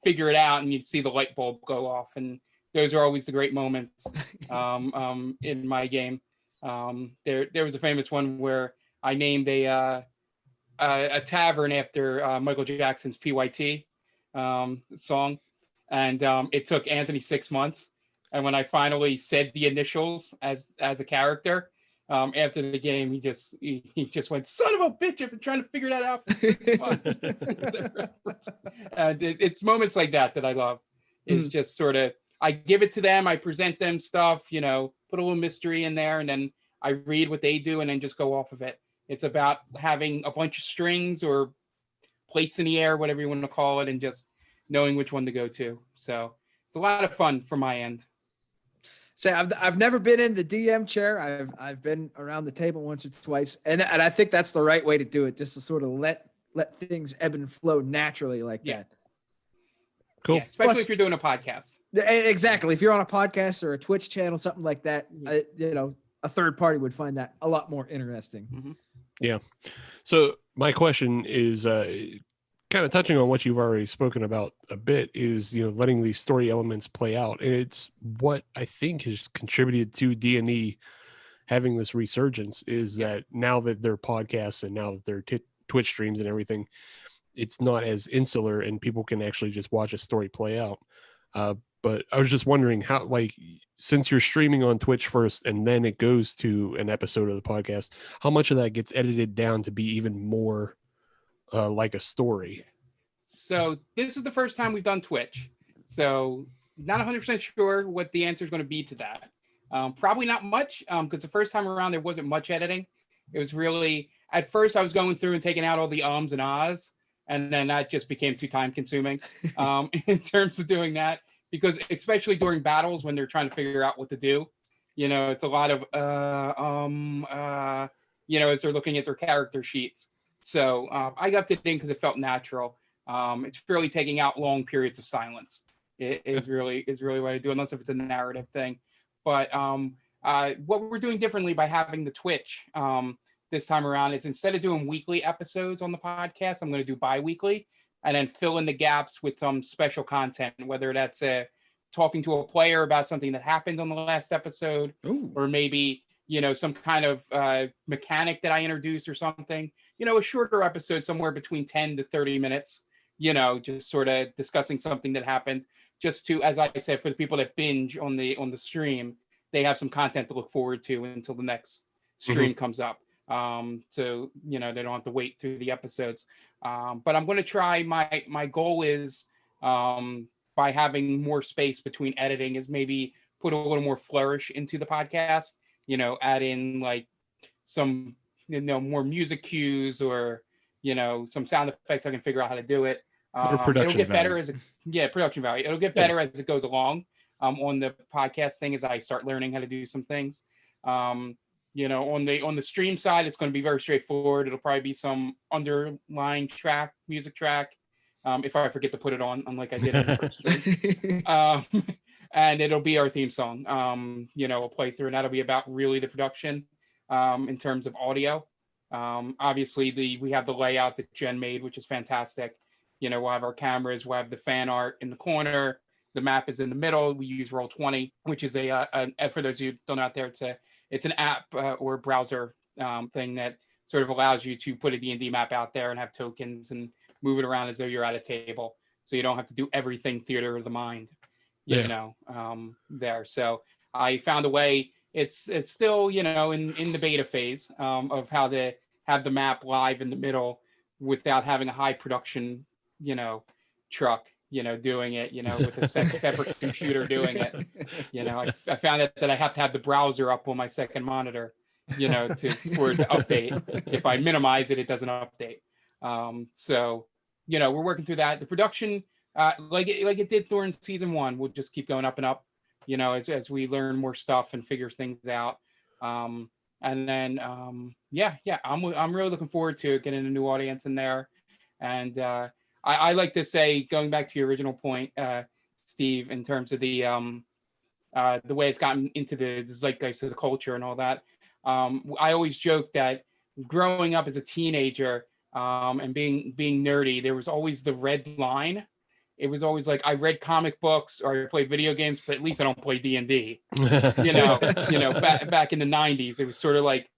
figure it out and you see the light bulb go off. And those are always the great moments in my game. There was a famous one where I named a tavern after Michael Jackson's PYT song. And it took Anthony 6 months. And when I finally said the initials as a character, After the game, he just went, "Son of a bitch! I've been trying to figure that out for 6 months." It's moments like that I love. It's just sort of, I give it to them, I present them stuff, put a little mystery in there, and then I read what they do and then just go off of it. It's about having a bunch of strings or plates in the air, whatever you want to call it, and just knowing which one to go to. So it's a lot of fun from my end. So I've never been in the DM chair. I've been around the table once or twice, and I think that's the right way to do it, just to sort of let things ebb and flow naturally like that. Cool. Yeah, especially if you're doing a podcast. Exactly. If you're on a podcast or a Twitch channel, something like that, a third party would find that a lot more interesting. Mm-hmm. Yeah. So my question is kind of touching on what you've already spoken about a bit, is, letting these story elements play out. And it's what I think has contributed to D&E having this resurgence, is that now that they're podcasts and now that they're Twitch streams and everything, it's not as insular and people can actually just watch a story play out. But I was just wondering how, since you're streaming on Twitch first and then it goes to an episode of the podcast, how much of that gets edited down to be even more like a story? So this is the first time we've done Twitch. So not 100% sure what the answer is going to be to that. Probably not much, because the first time around there wasn't much editing. It was really, at first I was going through and taking out all the ums and ahs, and then that just became too time consuming in terms of doing that. Because especially during battles when they're trying to figure out what to do, it's a lot of as they're looking at their character sheets. So I left it in because it felt natural. It's really taking out long periods of silence. It is really what I do, unless if it's a narrative thing. But what we're doing differently by having the Twitch this time around is, instead of doing weekly episodes on the podcast, I'm going to do bi-weekly, and then fill in the gaps with some special content, whether that's talking to a player about something that happened on the last episode, or maybe, some kind of mechanic that I introduced or something, a shorter episode, somewhere between 10 to 30 minutes, just sort of discussing something that happened, just to, as I said, for the people that binge on the stream, they have some content to look forward to until the next stream comes up. So, they don't have to wait through the episodes. But I'm going to try, my goal is, by having more space between editing, is maybe put a little more flourish into the podcast, add in some, more music cues, or, some sound effects. I can figure out how to do it. It'll get better production value. It'll get better as it goes along, on the podcast thing, as I start learning how to do some things. On the stream side, it's going to be very straightforward. It'll probably be some underlying music track, if I forget to put it on, unlike I did in the first stream. And it'll be our theme song. We'll play through, and that'll be about really the production in terms of audio. Obviously, we have the layout that Jen made, which is fantastic. We'll have our cameras, we'll have the fan art in the corner. The map is in the middle. We use Roll20, which is for those of you who don't know out there, it's an app or browser thing that sort of allows you to put a D&D map out there and have tokens and move it around as though you're at a table. So you don't have to do everything theater of the mind, there. So I found a way. It's still, in the beta phase of how to have the map live in the middle without having a high production, truck, doing it, with a separate computer doing it. I found that I have to have the browser up on my second monitor, for it to update. If I minimize it, it doesn't update. So, we're working through that. The production, like it did during season 1, will just keep going up and up, as we learn more stuff and figure things out. And then, I'm really looking forward to getting a new audience in there. And I like to say, going back to your original point, Steve, in terms of the way it's gotten into the zeitgeist of the culture and all that. I always joke that growing up as a teenager and being nerdy, there was always the red line. It was always like, I read comic books or I played video games, but at least I don't play D&D. Back in the 90s, it was sort of like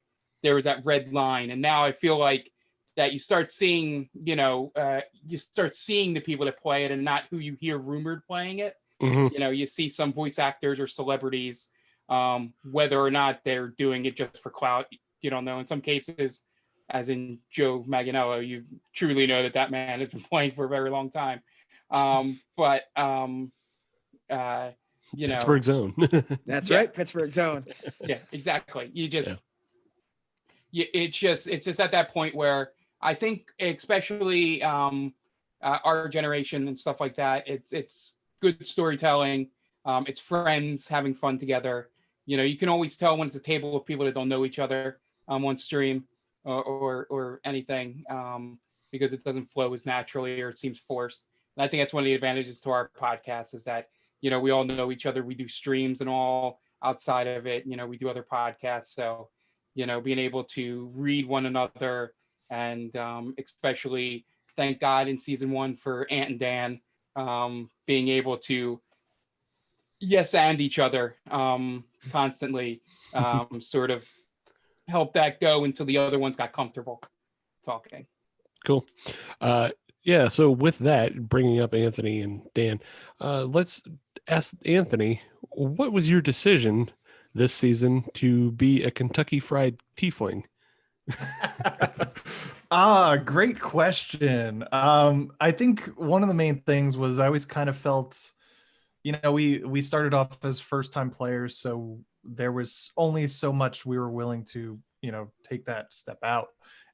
there was that red line. And now I feel like that you start seeing, the people that play it and not who you hear rumored playing it. You see some voice actors or celebrities Whether or not they're doing it just for clout, you don't know. In some cases, as in Joe Manganiello, you truly know that man has been playing for a very long time. You know, Pittsburgh zone. That's Yeah. right, Pittsburgh zone. Yeah, exactly. It's just at that point where I think, especially our generation and stuff like that, it's good storytelling. It's friends having fun together. You know, you can always tell when it's a table of people that don't know each other on stream or anything, because it doesn't flow as naturally or it seems forced. And I think that's one of the advantages to our podcast is that, you know, we all know each other. We do streams and all outside of it. You know, we do other podcasts. So, you know, being able to read one another and especially thank God in season 1 for Ant and Dan being able to yes and each other constantly sort of help that go until the other ones got comfortable talking. Cool. Yeah, so with that, bringing up Anthony and Dan, let's ask Anthony, what was your decision this season to be a Kentucky Fried Tiefling? Great question. I think one of the main things was I always kind of felt, you know, we started off as first-time players, so there was only so much we were willing to, you know, take that step out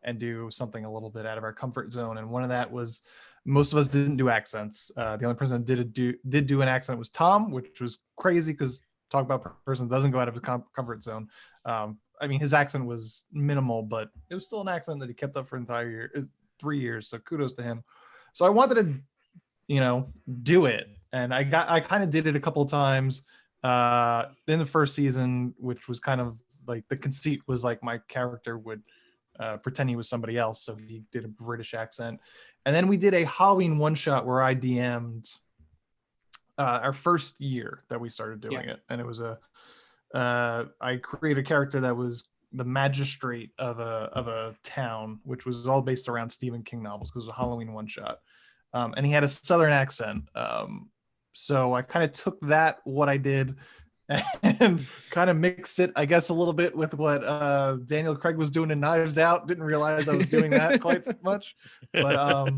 and do something a little bit out of our comfort zone. And one of that was most of us didn't do accents. The only person that did do an accent was Tom, which was crazy because talk about a person that doesn't go out of his comfort zone. I mean, his accent was minimal, but it was still an accent that he kept up for an entire year, 3 years. So kudos to him. So I wanted to, you know, do it. And I kind of did it a couple of times in the first season, which was kind of like the conceit was like my character would pretend he was somebody else. So he did a British accent. And then we did a Halloween one shot where I DM'd our first year that we started doing it. And it was I created a character that was the magistrate of a town, which was all based around Stephen King novels because it was a Halloween one shot. And he had a Southern accent. So I kind of took what I did and kind of mixed it, I guess, a little bit with what Daniel Craig was doing in Knives Out. Didn't realize I was doing that quite much. But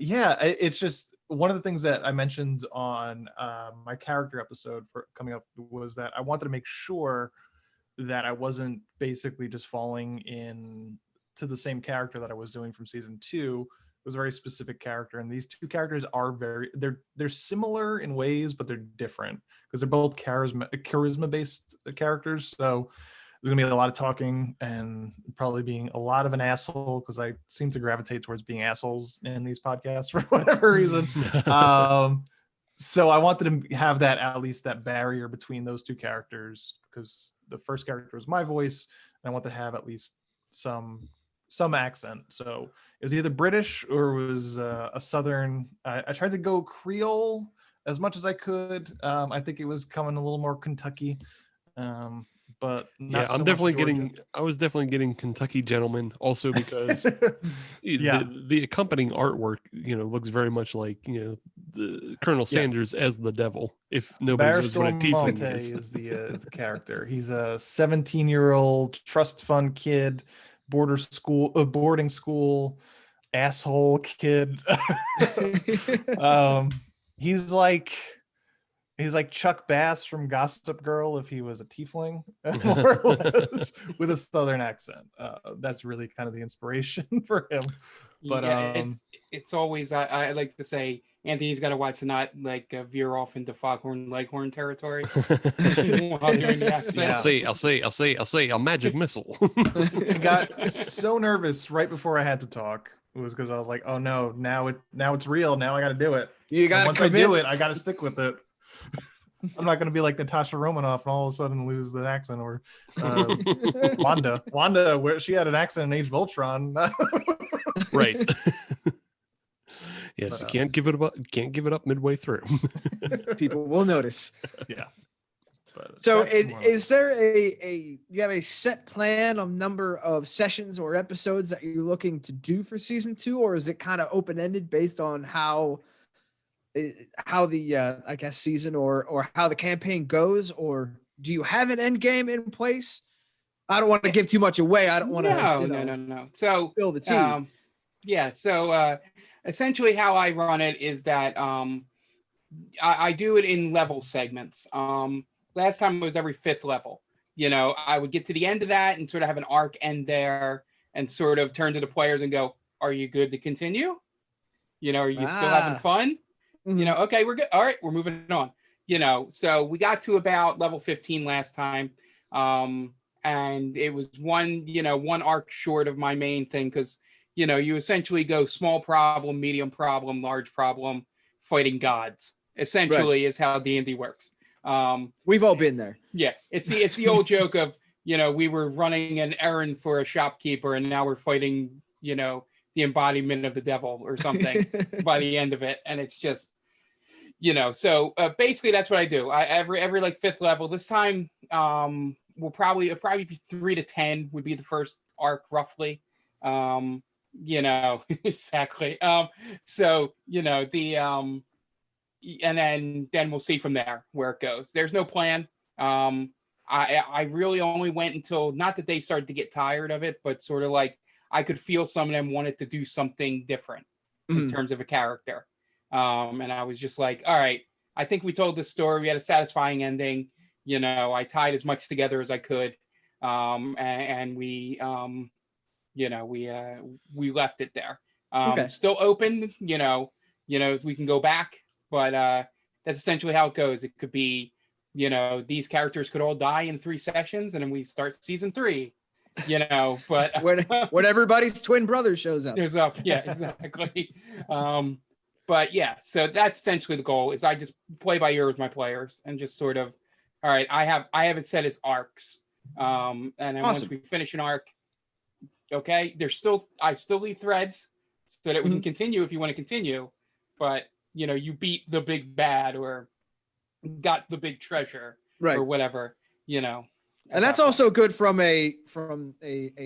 yeah, it's just one of the things that I mentioned on my character episode for coming up was that I wanted to make sure that I wasn't basically just falling in to the same character that I was doing from season 2. It was a very specific character, and these two characters are they're similar in ways, but they're different because they're both charisma based characters. So there's gonna be a lot of talking and probably being a lot of an asshole because I seem to gravitate towards being assholes in these podcasts for whatever reason. So I wanted to have that, at least that barrier between those two characters, because the first character was my voice and I wanted to have at least some accent. So it was either British or it was a Southern. I tried to go Creole as much as I could. I think it was coming a little more Kentucky. But yeah, I was definitely getting Kentucky Gentleman also because the accompanying artwork, you know, looks very much like, you know, the Colonel Sanders as the devil. If nobody knows what a tiefling is the character. He's a 17-year-old trust fund kid, boarding school asshole kid. He's like Chuck Bass from Gossip Girl if he was a tiefling, more or less, with a Southern accent. That's really kind of the inspiration for him. But yeah, it's always I like to say Anthony's got to watch to not like veer off into Foghorn Leghorn territory while doing the accent. I'll say a magic missile. I got so nervous right before I had to talk. It was because I was like, oh no, now it's real. Now I got to do it. Once I do it, I got to stick with it. I'm not going to be like Natasha Romanoff and all of a sudden lose the accent, or Wanda, where she had an accent in Age of Ultron. Right. Yes, you can't give it up midway through. People will notice. Yeah. So is there you have a set plan of number of sessions or episodes that you're looking to do for season 2, or is it kind of open-ended based on how how the I guess season or how the campaign goes, or do you have an end game in place? I don't want to give too much away. I don't want to No. So spill the tea. yeah. So essentially, how I run it is that I do it in level segments. Last time it was every 5th level. I would get to the end of that and sort of have an arc end there, and sort of turn to the players and go, "Are you good to continue? Are you still having fun? Mhm. Okay, we're good. All right, we're moving on." So we got to about level 15 last time. And it was one arc short of my main thing, because you essentially go small problem, medium problem, large problem, fighting gods. Essentially, is how D&D works. We've all been there. Yeah, it's the old joke of we were running an errand for a shopkeeper, and now we're fighting the embodiment of the devil or something by the end of it, and it's just so basically that's what I do. Every like 5th level. This time it'll probably be 3 to 10 would be the first arc roughly. Exactly. So the and then we'll see from there where it goes. There's no plan. I really only went until, not that they started to get tired of it, but sort of like I could feel some of them wanted to do something different in terms of a character. And I was just like, all right, I think we told this story. We had a satisfying ending. I tied as much together as I could. And we left it there. Okay. Still open, we can go back, but that's essentially how it goes. It could be, these characters could all die in 3 sessions, and then we start season 3, but when everybody's twin brother shows up. There's up. Yeah, exactly. But yeah, so that's essentially the goal, is I just play by ear with my players and just sort of, all right, I have it set as arcs. And then once we finish an arc, okay, I still leave threads so that we can continue if you want to continue, but you beat the big bad or got the big treasure, right, or whatever, And that's also good from a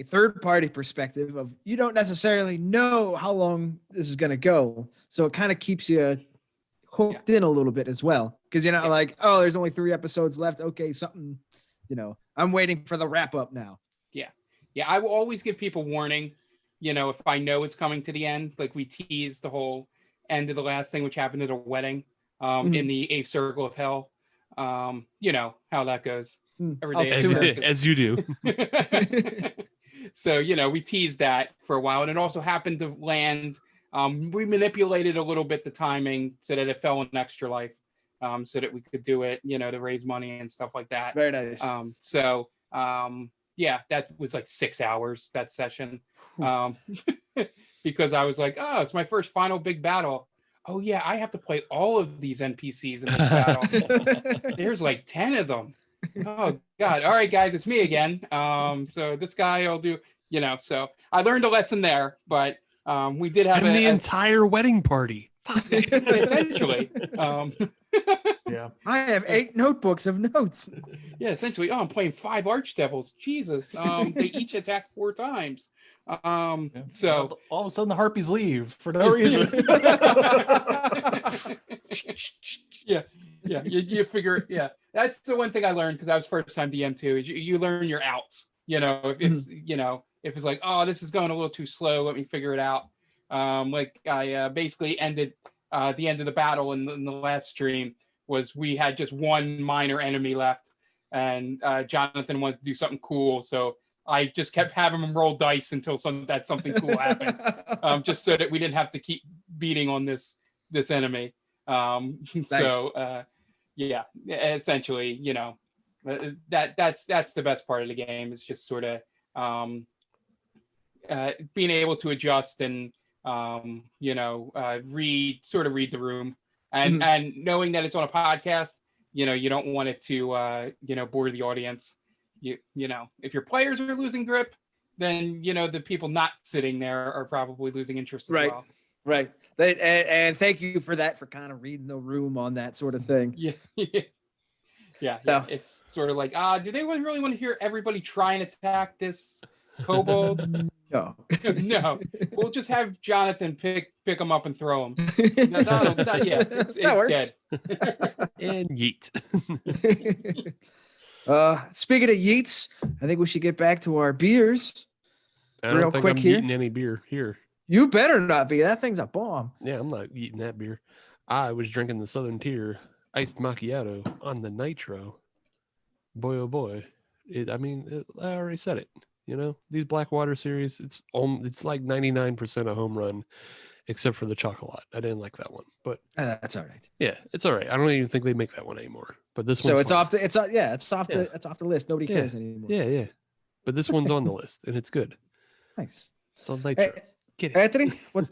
third party perspective of, you don't necessarily know how long this is going to go. So it kind of keeps you hooked in a little bit as well. Cause you're not like, oh, there's only 3 episodes left. Okay. Something, I'm waiting for the wrap up now. Yeah. Yeah. I will always give people warning, if I know it's coming to the end. Like we teased the whole end of the last thing, which happened at a wedding, in the 8th circle of hell. You know how that goes. Every day as you do. So we teased that for a while, and it also happened to land. We manipulated a little bit the timing so that it fell in Extra Life, so that we could do it, to raise money and stuff like that. Very nice. Yeah, that was like 6 hours, that session, because I was like, oh, it's my first final big battle. Oh yeah, I have to play all of these NPCs in this battle. There's like 10 of them. Oh God. All right, guys, it's me again. So this guy will do, so I learned a lesson there, but we did have the entire wedding party. Essentially. Yeah. I have 8 notebooks of notes. Yeah, essentially. Oh, I'm playing 5 archdevils. Jesus. They each attack 4 times. So all of a sudden the harpies leave for no reason. Yeah. You figure. Yeah, that's the one thing I learned, because I was first time DM too. Is you learn your outs. If if it's like, oh, this is going a little too slow, let me figure it out. Like I basically ended the end of the battle in the last stream was we had just one minor enemy left, and Jonathan wanted to do something cool, so I just kept having him roll dice until something cool happened, just so that we didn't have to keep beating on this enemy. Nice. So yeah, essentially, that's the best part of the game, is just sort of being able to adjust and read the room, and and knowing that it's on a podcast. You don't want it to bore the audience. If your players are losing grip, then the people not sitting there are probably losing interest as well. Right. And thank you for that, for kind of reading the room on that sort of thing. Yeah. It's sort of like, do they really want to hear everybody try and attack this Kobold? No. No. We'll just have Jonathan pick them up and throw them. It's works. dead. And yeet. Speaking of yeets, I think we should get back to our beers. I don't Real think quick I'm here. eating any beer here. You better not be. That thing's a bomb. Yeah, I'm not eating that beer. I was drinking the Southern Tier iced macchiato on the nitro. Boy, oh boy. I already said it. You know, these Blackwater series, it's like 99% a home run, except for the chocolate. I didn't like that one, but That's all right. yeah, it's all right. I don't even think they make that one anymore. But this one's So it's fine. off the it's off the list. Nobody cares anymore. Yeah. But this one's on the list, and it's good. Nice. It's on nitro. Hey, Get it. Anthony, what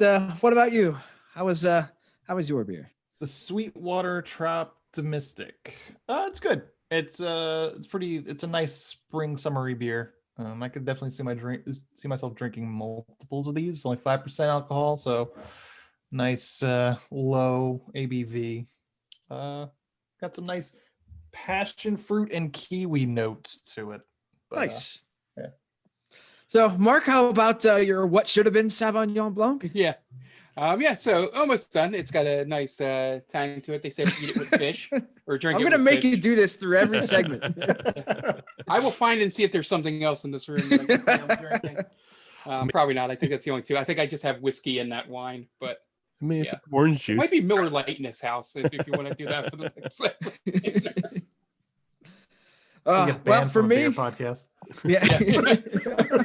about you? How was your beer? The Sweetwater Troptimistic. It's good. It's a nice spring summery beer. I could definitely see myself drinking multiples of these. Only 5% alcohol, so nice low ABV. Got some nice passion fruit and kiwi notes to it. But, Nice. yeah. So, Mark, how about your what should have been Sauvignon Blanc? Yeah. So almost done. It's got a nice tang to it. They say eat it with fish or drink I'm it gonna with make fish. you do this through every segment. I will find and see if there's something else in this room that I can say I'm drinking. Probably not. I think that's the only two. I think I just have whiskey in that wine, but I mean, yeah. orange it juice. might be Miller Lite in this house if you want to do that for the next segment. we get well, banned for from a beer me, podcast. yeah.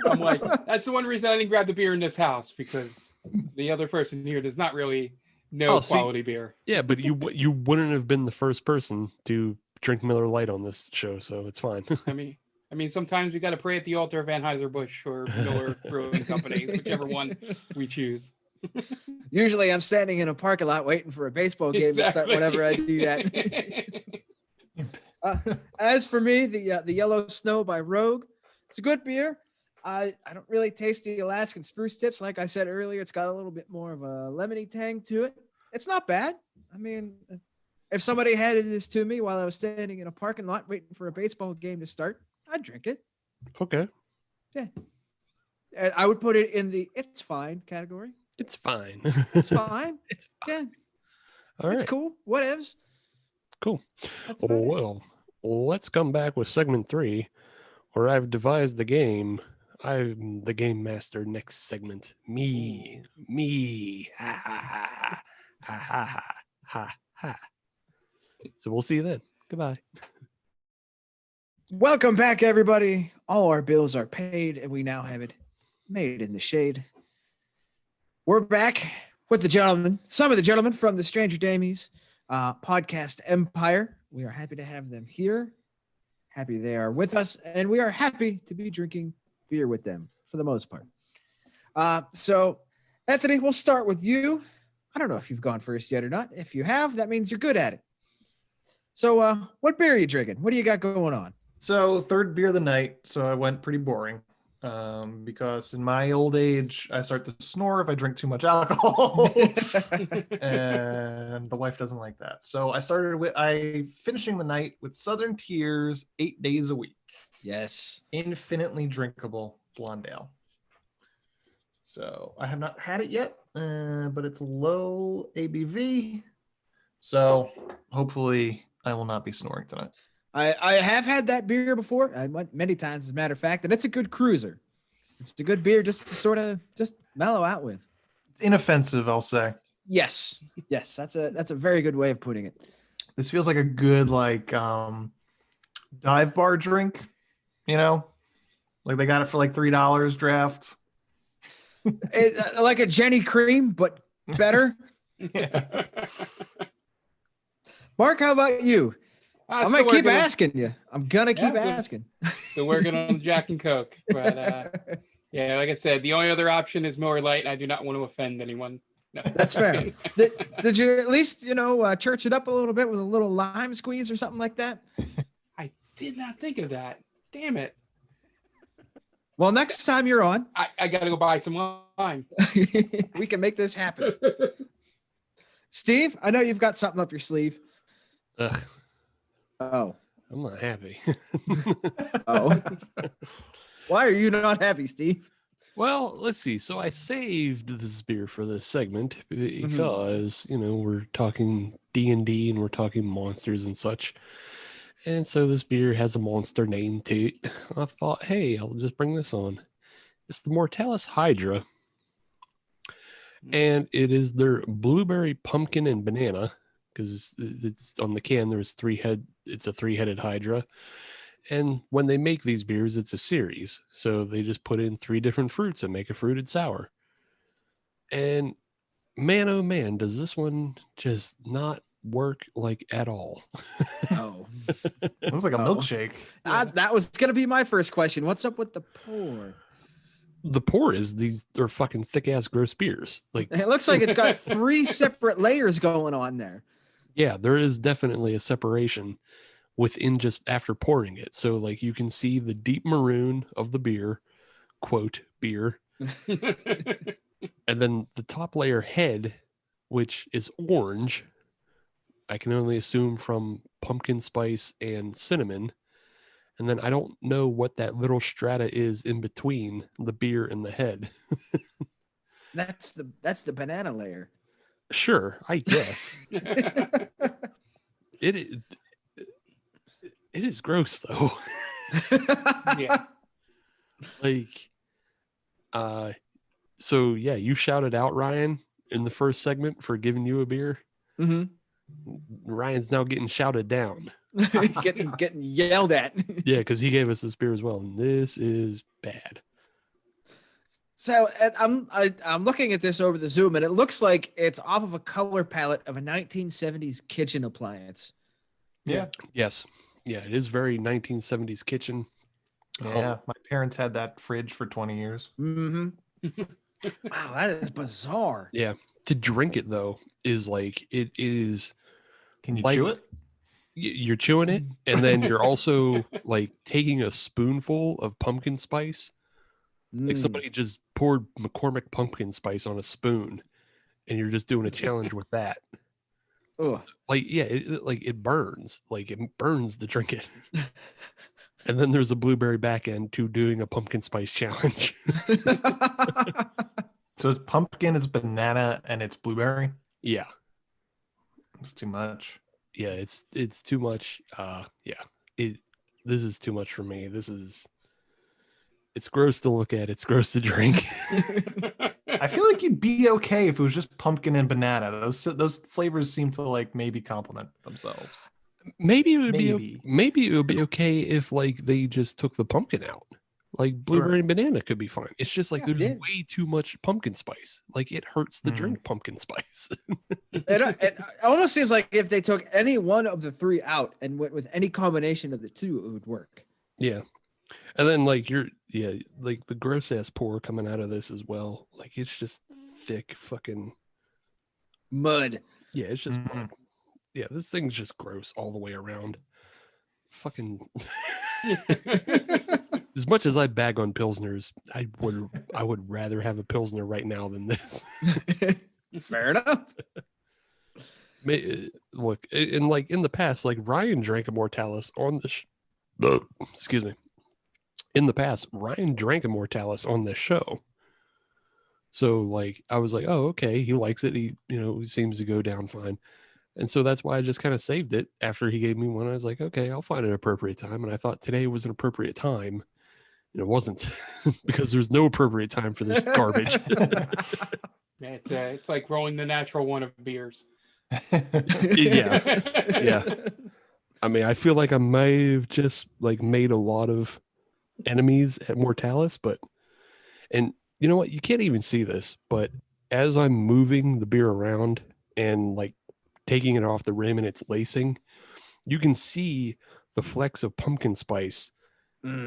I'm like, that's the one reason I didn't grab the beer in this house, because the other person here does not really know quality beer. Yeah, but you wouldn't have been the first person to drink Miller Lite on this show, so it's fine. I mean, sometimes we got to pray at the altar of Anheuser-Busch or Miller Brewing Company, whichever one we choose. Usually, I'm standing in a parking lot waiting for a baseball game to start whenever I do that. As for me, the Yellow Snow by Rogue, it's a good beer. I don't really taste the Alaskan spruce tips. Like I said earlier, it's got a little bit more of a lemony tang to it. It's not bad. I mean, if somebody handed this to me while I was standing in a parking lot waiting for a baseball game to start, I'd drink it. Okay. Yeah. And I would put it in the it's fine category. It's fine. It's fine. It's fine. Yeah. All right. It's cool. Whatevs. Cool. That's about it. Well, let's come back with segment 3, where I've devised the game. I'm the game master next segment. Me. Ha ha ha ha ha ha ha ha. So we'll see you then. Goodbye. Welcome back, everybody. All our bills are paid, and we now have it made in the shade. We're back with the gentlemen, some of the gentlemen from the Stranger Damies podcast empire. We are happy to have them here. Happy they are with us, and we are happy to be drinking beer with them for the most part. So, Anthony, we'll start with you. I don't know if you've gone first yet or not. If you have, that means you're good at it. So, what beer are you drinking? What do you got going on? So third beer of the night. So I went pretty boring because in my old age, I start to snore if I drink too much alcohol, and the wife doesn't like that. So I finishing the night with Southern Tier's 8 days a week. Yes. Infinitely drinkable blonde ale. So I have not had it yet, but it's low ABV. So hopefully I will not be snoring tonight. I have had that beer before. I went many times, as a matter of fact, and it's a good cruiser. It's a good beer just to sort of just mellow out with. Inoffensive, I'll say. Yes. Yes, that's a very good way of putting it. This feels like a good dive bar drink, you know? Like they got it for like $3 draft. Like a Jenny Cream, but better. Yeah. Mark, how about you? I'm gonna keep asking you. I'm gonna keep Yeah, asking. Still working on Jack and Coke, but yeah, like I said, the only other option is Miller Lite, and I do not want to offend anyone. No. That's fair. Did you at least church it up a little bit with a little lime squeeze or something like that? I did not think of that. Damn it. Well, next time you're on, I gotta go buy some lime. we can make this happen. Steve, I know you've got something up your sleeve. Ugh, Oh. I'm not happy. Oh. Why are you not happy, Steve? Well, let's see. So I saved this beer for this segment because, we're talking D&D and we're talking monsters and such. And so this beer has a monster name to it. I thought, hey, I'll just bring this on. It's the Mortalis Hydra. And it is their blueberry, pumpkin, and banana, because it's on the can. It's a 3-headed Hydra. And when they make these beers, it's a series. So they just put in 3 different fruits and make a fruited sour. And man, oh man, does this one just not work like at all. Oh. It looks like a milkshake. That was going to be my first question. What's up with the pour? The pour is they're fucking thick ass gross beers. Like it looks like it's got 3 separate layers going on there. Yeah, there is definitely a separation within just after pouring it. So like you can see the deep maroon of the beer, quote, beer. And then the top layer head, which is orange, I can only assume from pumpkin spice and cinnamon. And then I don't know what that little strata is in between the beer and the head. That's the banana layer. Sure, I guess. It is gross though. Yeah. Like, so yeah, you shouted out Ryan in the first segment for giving you a beer. Mm-hmm. Ryan's now getting shouted down. getting yelled at. Yeah, because he gave us this beer as well, and this is bad. So I'm looking at this over the Zoom, and it looks like it's off of a color palette of a 1970s kitchen appliance. Yeah. Yes. Yeah, it is very 1970s kitchen. Yeah, my parents had that fridge for 20 years. Mm-hmm. Wow, that is bizarre. Yeah. To drink it though is like it is. Can you like, chew it? You're chewing it, and then you're also like taking a spoonful of pumpkin spice. Like somebody just poured McCormick pumpkin spice on a spoon, and you're just doing a challenge with that. Ugh. Like, yeah, it burns. Like it burns to drink it. And then there's a blueberry back end to doing a pumpkin spice challenge. So it's pumpkin, it's banana, and it's blueberry. Yeah. It's too much. Yeah, it's too much. Yeah. This is too much for me. It's gross to look at. It's gross to drink. I feel like you'd be okay if it was just pumpkin and banana. Those flavors seem to like maybe complement themselves. Maybe it would be okay if like they just took the pumpkin out. Like blueberry and banana could be fine. It's just like there's way too much pumpkin spice. Like it hurts to drink pumpkin spice. It almost seems like if they took any one of the 3 out and went with any combination of the 2, it would work. Yeah. And then like like the gross ass pour coming out of this as well. Like it's just thick fucking mud. Yeah, it's just mud. Yeah, this thing's just gross all the way around. Fucking as much as I bag on Pilsners, I would rather have a Pilsner right now than this. Fair enough. Look, and like in the past, like Ryan drank a Mortalis on the excuse me. In the past, Ryan drank a Mortalis on this show. So like I was like, oh, okay, he likes it. He seems to go down fine. And so that's why I just kind of saved it after he gave me one. I was like, okay, I'll find an appropriate time. And I thought today was an appropriate time. And it wasn't because there's no appropriate time for this garbage. Yeah, it's like rolling the natural one of beers. Yeah. I mean, I feel like I may have just like made a lot of enemies at Mortalis, and you know what? You can't even see this, but as I'm moving the beer around and like taking it off the rim and it's lacing, you can see the flecks of pumpkin spice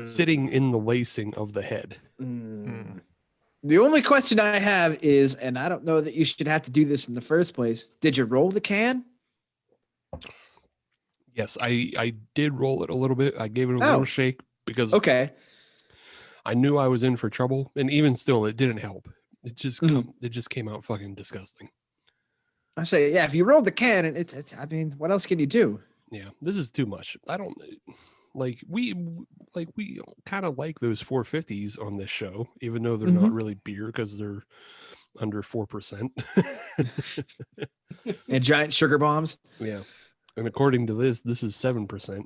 sitting in the lacing of the head. The only question I have is, and I don't know that you should have to do this in the first place, did you roll the can? Yes, I did roll it a little bit. I gave it a little shake because I knew I was in for trouble, and even still, it didn't help. It just came out fucking disgusting. I say, yeah, if you rolled the can, and I mean, what else can you do? Yeah, this is too much. like we kind of like those 450s on this show, even though they're not really beer because they're under 4%. And giant sugar bombs. Yeah. And according to this is 7%.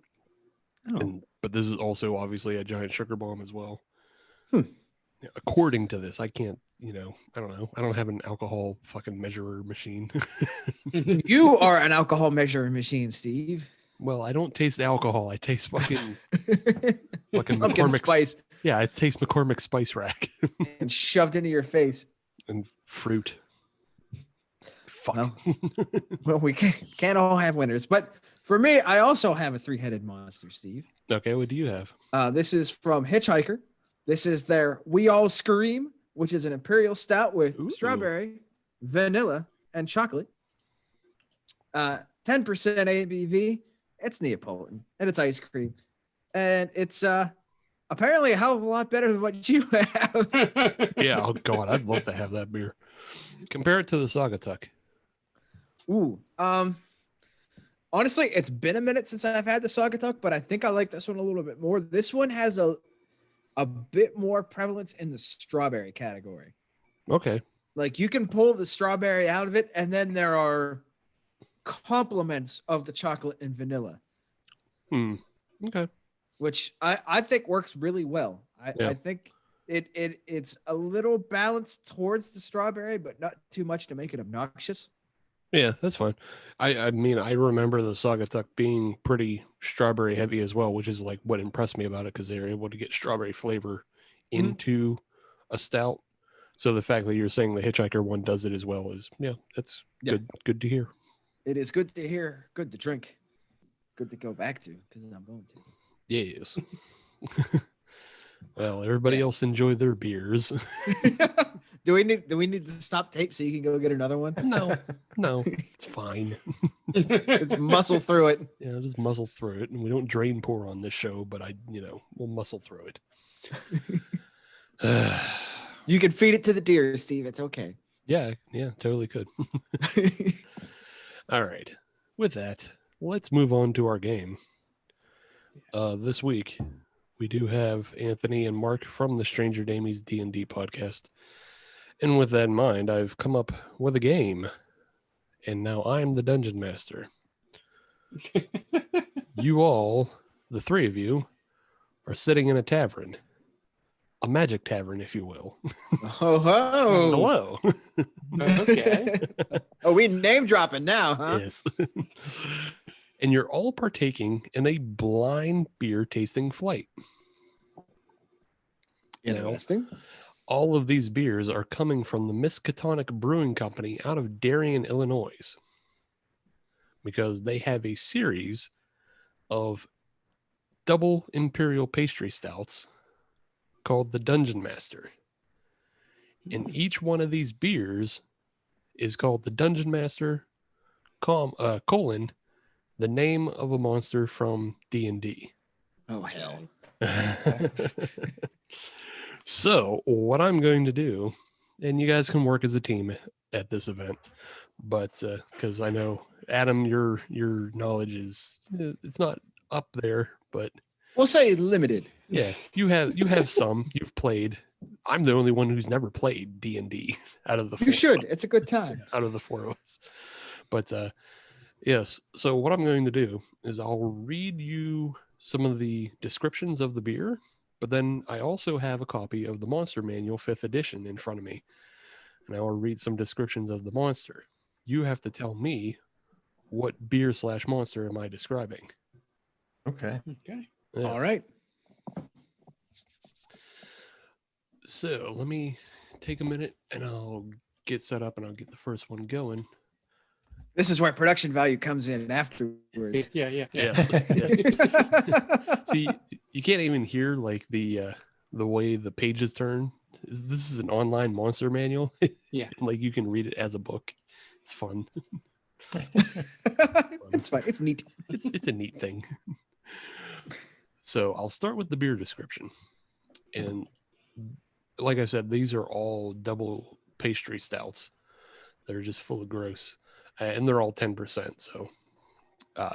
Oh. But this is also obviously a giant sugar bomb as well. Hmm. Yeah, according to this, I can't, I don't know. I don't have an alcohol fucking measurer machine. You are an alcohol measuring machine, Steve. Well, I don't taste alcohol. I taste fucking Pumpkin McCormick's spice Yeah, I taste McCormick's Spice Rack and shoved into your face. and fruit. Fuck. Well, we can't all have winners, but for me, I also have a three-headed monster, Steve. Okay, what do you have? This is from Hitchhiker. This is their We All Scream, which is an imperial stout with strawberry, vanilla, and chocolate. 10% ABV. It's Neapolitan and it's ice cream, and it's apparently a hell of a lot better than what you have. Yeah, oh god, I'd love to have that beer. Compare it to the Saugatuck. Ooh, honestly, it's been a minute since I've had the Saugatuck, but I think I like this one a little bit more. This one has a bit more prevalence in the strawberry category. Okay. Like you can pull the strawberry out of it, and then there are complements of the chocolate and vanilla. Okay. Which I think works really well. I think it's a little balanced towards the strawberry, but not too much to make it obnoxious. Yeah, that's fine. I mean, I remember the Saugatuck being pretty strawberry heavy as well, which is like what impressed me about it because they're able to get strawberry flavor into a stout. So the fact that you're saying the Hitchhiker one does it as well is, that's good to hear. It is good to hear, good to drink, good to go back to because I'm going to. Yes. Well, everybody else enjoy their beers. Do we need to stop tape so you can go get another one? No, it's fine. Let's muscle through it. Yeah, just muzzle through it. And we don't drain pour on this show, but we'll muscle through it. You can feed it to the deer, Steve. It's okay. Yeah, totally could. All right. With that, let's move on to our game. This week, we do have Anthony and Mark from the Stranger Damies D&D podcast. And with that in mind, I've come up with a game. And now I'm the dungeon master. You all, the three of you, are sitting in a tavern. A magic tavern, if you will. Oh, Hello. Okay. Oh, we name dropping now, huh? Yes. And you're all partaking in a blind beer tasting flight. Interesting. Now, all of these beers are coming from the Miskatonic Brewing Company out of Darien, Illinois, because they have a series of double imperial pastry stouts called the Dungeon Master. And each one of these beers is called the Dungeon Master, colon, the name of a monster from D&D. Oh, hell. So what I'm going to do, and you guys can work as a team at this event, but because I know, Adam, your knowledge is, it's not up there, but We'll say limited. yeah, you have some. You've played. I'm the only one who's never played D&D out of the You should. It's a good time. out of the four of us. But yes, so what I'm going to do is I'll read you some of the descriptions of the beer, but then I also have a copy of the Monster Manual 5th edition in front of me, and I will read some descriptions of the monster. You have to tell me what beer/monster am I describing. Okay. Okay. Yeah. All right. So let me take a minute and I'll get set up and I'll get the first one going. This is where production value comes in afterwards. Yeah. Yes. Yes. See, you can't even hear like the way the pages turn. This is an online monster manual. Yeah. Like you can read it as a book. It's fun. It's fine. It's neat. It's a neat thing. So I'll start with the beer description. And like I said, these are all double pastry stouts. They're just full of gross. And they're all 10%. So,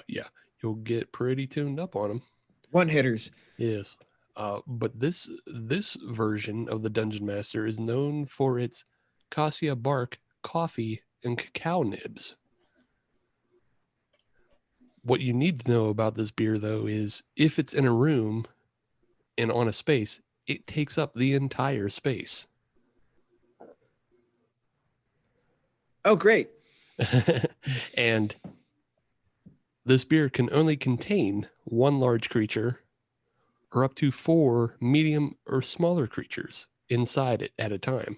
yeah, you'll get pretty tuned up on them. One hitters. Yes. But this version of the Dungeon Master is known for its cassia bark, coffee, and cacao nibs. What you need to know about this beer, though, is if it's in a room and on a space, it takes up the entire space. Oh, great. And this beer can only contain one large creature or up to 4 medium or smaller creatures inside it at a time.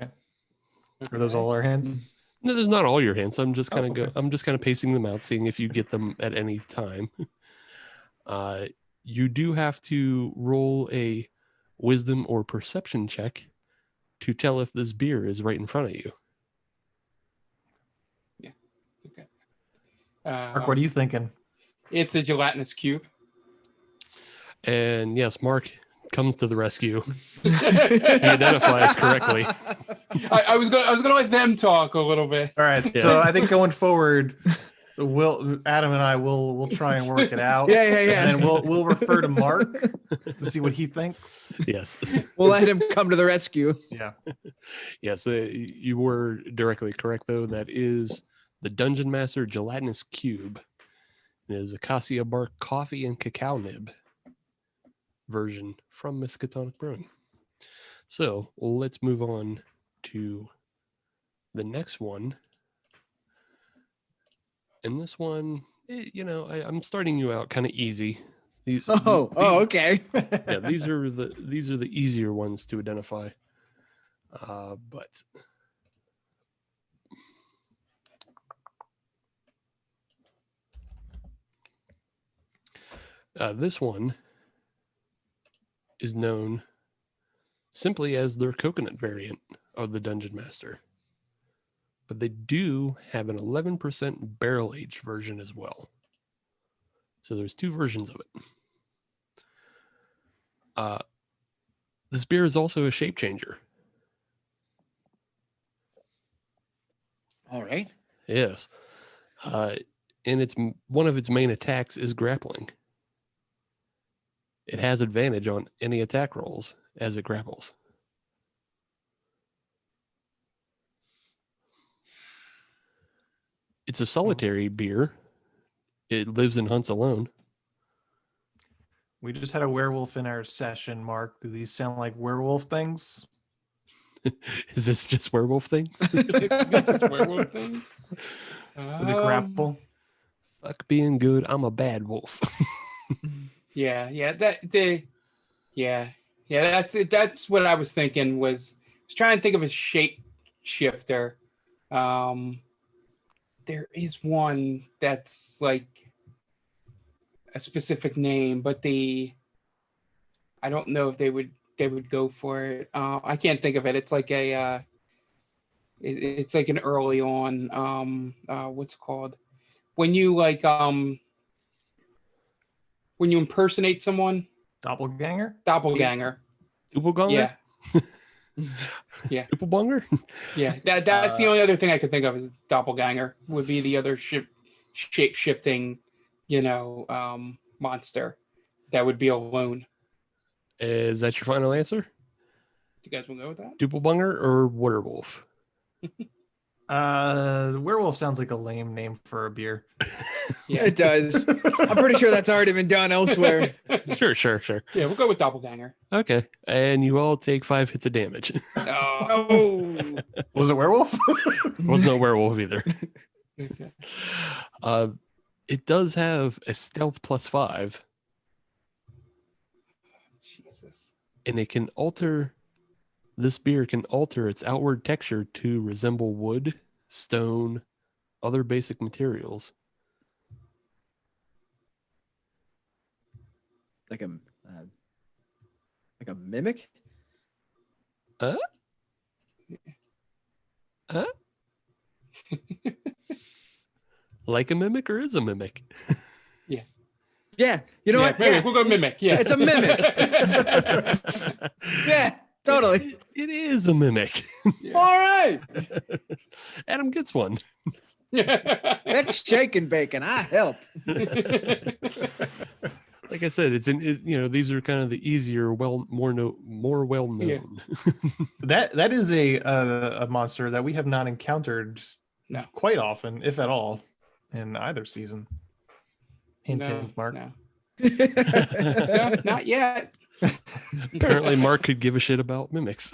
Are those all our hints? No, there's not all your hints. I'm just kind of pacing them out, seeing if you get them at any time. You do have to roll a wisdom or perception check to tell if this beer is right in front of you. Yeah. Okay. Mark, what are you thinking? It's a gelatinous cube. And yes, Mark comes to the rescue. He identifies correctly. I was gonna let them talk a little bit. All right. Yeah. So I think going forward, Adam and I will try and work it out. Yeah. And then we'll refer to Mark to see what he thinks. Yes. We'll let him come to the rescue. Yeah. Yes, you were directly correct, though. That is the Dungeon Master Gelatinous Cube. It is a cassia bark coffee and cacao nib version from Miskatonic Brewing. So let's move on to the next one. And this one, I'm starting you out kind of easy. Okay. Yeah, these are the easier ones to identify. But this one is known simply as their coconut variant of the Dungeon Master. But they do have an 11% barrel-aged version as well. So there's 2 versions of it. This beer is also a shape changer. All right. Yes. And one of its main attacks is grappling. It has advantage on any attack rolls as it grapples. It's a solitary beer. It lives and hunts alone. We just had a werewolf in our session, Mark. Do these sound like werewolf things? Is this just werewolf things? Is this just werewolf things? Does it grapple? Fuck being good. I'm a bad wolf. That's what I was thinking. Was trying to think of a shape shifter. There is one that's like a specific name, but I don't know if they would go for it. I can't think of it. It's like it's like an early on. What's it called? When you when you impersonate someone. Doppelganger. Doppelganger? Yeah. Yeah. Doppelbanger? Yeah. That's the only other thing I could think of is doppelganger would be the other shape shifting, monster that would be alone. Is that your final answer? You guys will go with that? Doppelbanger or werewolf? Werewolf sounds like a lame name for a beer. Yeah, it does. I'm pretty sure that's already been done elsewhere. Sure. Yeah, we'll go with doppelganger. Okay. And you all take 5 hits of damage. Oh. Was it werewolf? It was no werewolf either. Okay. It does have a stealth +5. Jesus. And this beer can alter its outward texture to resemble wood, stone, other basic materials. Like a mimic? Like a mimic or is a mimic? Yeah. You know what? Mimic. Yeah. We'll go mimic. Yeah. It's a mimic. Yeah, totally. It is a mimic. Yeah. All right. Adam gets one. That's shaken bacon. I helped. Like I said, these are kind of the easier, more well known. Yeah. That is a monster that we have not encountered quite often, if at all, in either season. Hint, hint, Mark. No. No, not yet. Apparently, Mark could give a shit about mimics.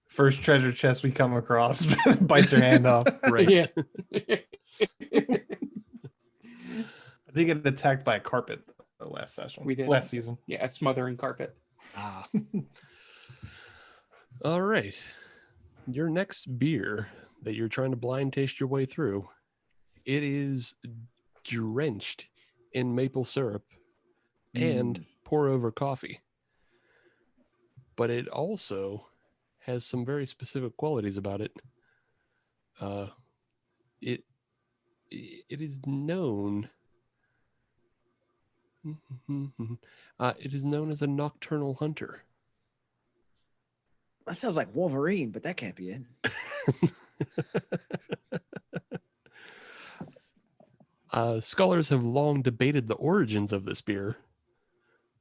First treasure chest we come across bites her hand off. Right. Yeah. I think it attacked by a carpet last session. We did. Last season. Yeah, a smothering carpet. All right. Your next beer that you're trying to blind taste your way through, it is drenched in maple syrup and pour over coffee. But it also has some very specific qualities about it. It is known. It is known as a Nocturnal Hunter. That sounds like Wolverine, but that can't be it. Scholars have long debated the origins of this beer.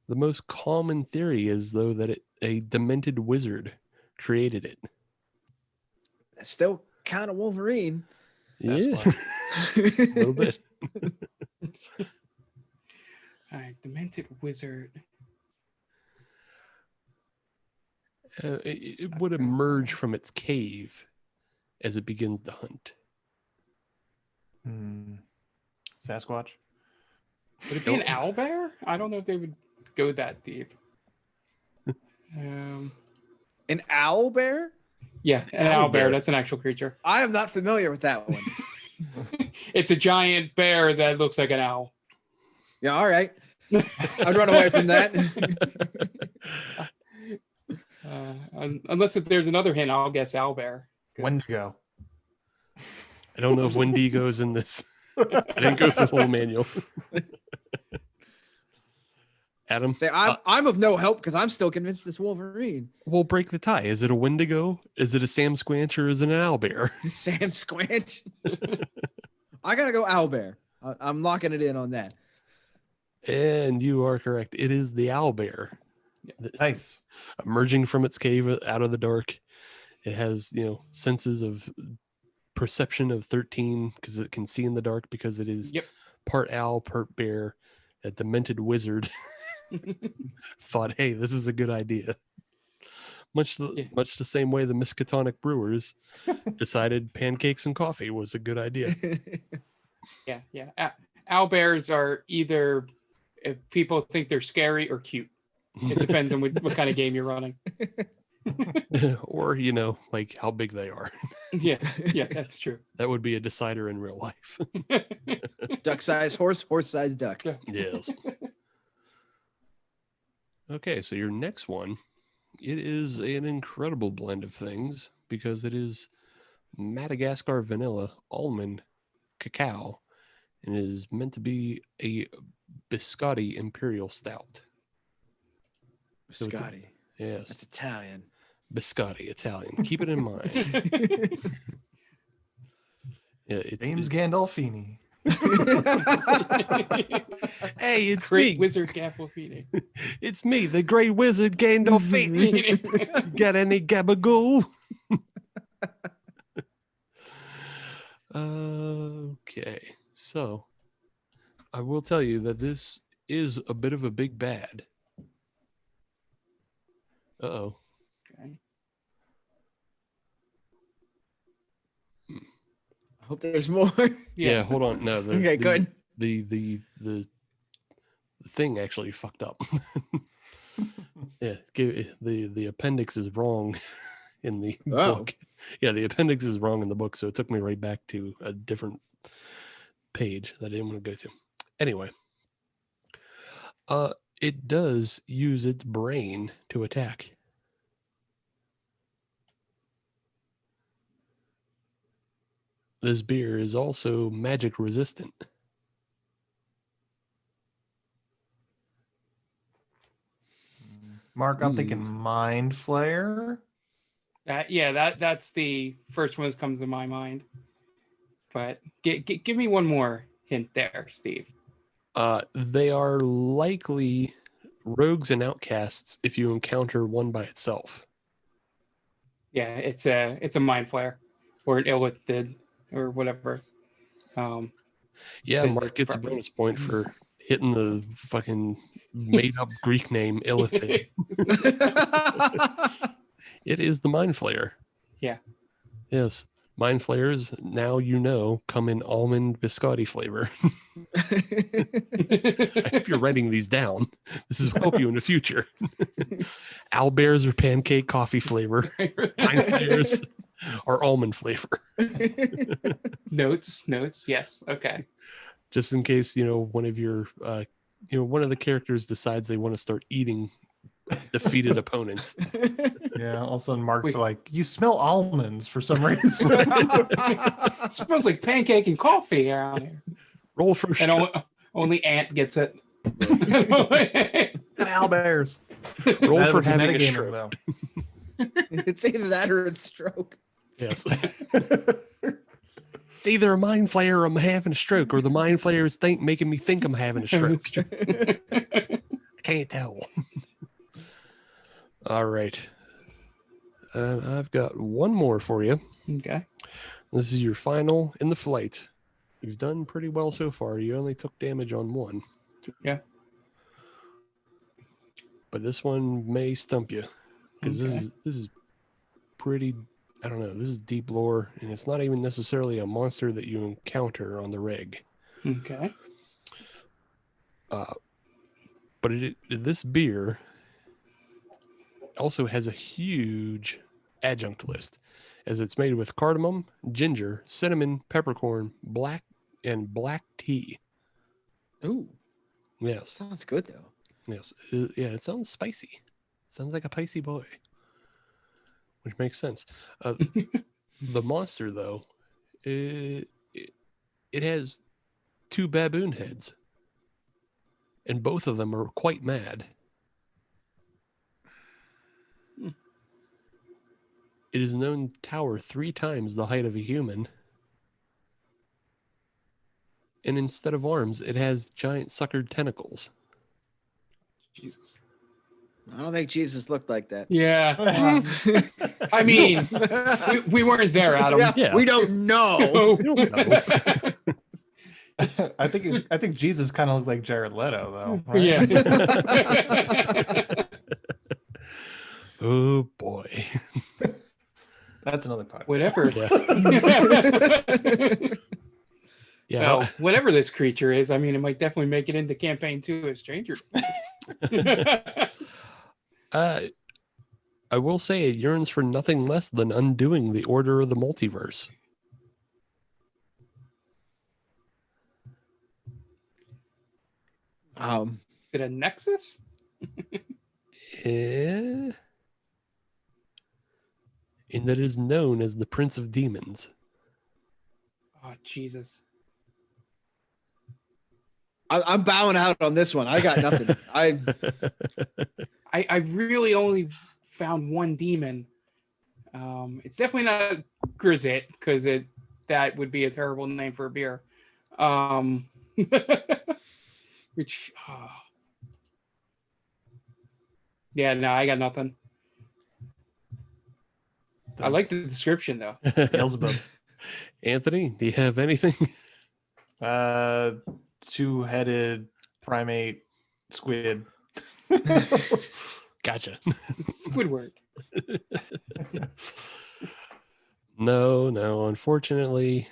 The most common theory is, though, that a demented wizard created it. That's still kind of Wolverine. That's Yeah, fun. a little bit. All right, demented wizard. It would emerge from its cave as it begins the hunt. Sasquatch. Would it be an owlbear? I don't know if they would go that deep. An owl bear? Yeah, an owlbear. That's an actual creature. I am not familiar with that one. It's a giant bear that looks like an owl. Yeah, all right. I'd run away from that. Unless if there's another hint, I'll guess owlbear. Wendigo. I don't know if Wendigo's in this. I didn't go through the whole manual. Adam? Say, I'm of no help because I'm still convinced it's Wolverine. We'll break the tie. Is it a Wendigo? Is it a Sam Squanch, or is it an owlbear? Sam Squanch. I gotta go owlbear. I'm locking it in on that. And you are correct. It is the owlbear. Nice. Emerging from its cave out of the dark. It has, senses of perception of 13 because it can see in the dark because it is part owl, part bear. A demented wizard thought, hey, this is a good idea. Much the same way the Miskatonic brewers decided pancakes and coffee was a good idea. Yeah. Owlbears are either, if people think they're scary or cute. It depends on what kind of game you're running. Or, like how big they are. Yeah, that's true. That would be a decider in real life. Duck-sized horse, horse-sized duck. Yes. Okay, so your next one, it is an incredible blend of things because it is Madagascar vanilla, almond, cacao, and it is meant to be a biscotti imperial stout. Biscotti. Yes. That's Italian. Biscotti, Italian. Keep it in mind. Yeah, James Gandolfini. Hey, it's Great me. wizard Gandolfini. It's me, the great wizard Gandolfini. Got any gabagoo? Okay, so I will tell you that this is a bit of a big bad. Uh-oh. Okay. I hope there's more. Yeah, hold on. No, Okay, good. The thing actually fucked up. Yeah, the appendix is wrong in the book. Yeah, the appendix is wrong in the book, so it took me right back to a different page that I didn't want to go to. Anyway, it does use its brain to attack. This beer is also magic resistant. Mark, I'm thinking Mind Flayer. That's the first one that comes to my mind. but give me one more hint there, Steve. They are likely rogues and outcasts if you encounter one by itself. Yeah, it's a mind flare or an illithid or whatever. Yeah, The- Mark gets a bonus point for hitting the fucking made-up Greek name Illithid. It is the Mind Flayer. Yeah. Yes. Mind Flayers, now you know, come in almond biscotti flavor. I hope you're writing these down. This will help you in the future. Owlbears are pancake coffee flavor. Mind Flayers are almond flavor. Notes. Yes. Okay. Just in case, one of your, one of the characters decides they want to start eating defeated opponents. Yeah. Also, Mark's like, you smell almonds for some reason. It smells like pancake and coffee around here. Roll for And only Ant gets it. And owlbears. Roll That for would be having a metagaming, stroke. though. It's either that or a stroke. Yes. It's either a mind flayer or I'm having a stroke, or the mind flayer is making me think I'm having a stroke. I can't tell. All right. I've got one more for you. Okay. This is your final in the flight. You've done pretty well so far. You only took damage on one. Yeah. But this one may stump you. Because Okay. this is pretty, I don't know, this is deep lore, and it's not even necessarily a monster that you encounter on the reg. Okay. But this beer also has a huge adjunct list, as it's made with cardamom, ginger, cinnamon, peppercorn, black tea. Ooh, Yes, sounds good though. yes, it sounds spicy. Sounds like a picey boy, which makes sense. The monster, though, it has two baboon heads, and both of them are quite mad. It is known to tower 3 times the height of a human. And instead of arms, it has giant suckered tentacles. Jesus. I don't think Jesus looked like that. Yeah. I mean, we weren't there, Adam. Yeah. We don't know. You don't know. I think Jesus kind of looked like Jared Leto, though. Right? Yeah. Oh, boy. That's another podcast. Whatever. Yeah. Well, whatever this creature is, I mean, it might definitely make it into campaign 2 of Stranger. I will say it yearns for nothing less than undoing the order of the multiverse. Is it a nexus? In that it is known as the Prince of Demons. Oh, Jesus. I'm bowing out on this one. I got nothing. I really only found one demon. It's definitely not Grisette, because that would be a terrible name for a beer. Which, yeah, no, I got nothing. I like the description though. Beelzebub. Anthony, do you have anything? Two-headed primate squid. Gotcha. Squidward. No. Unfortunately,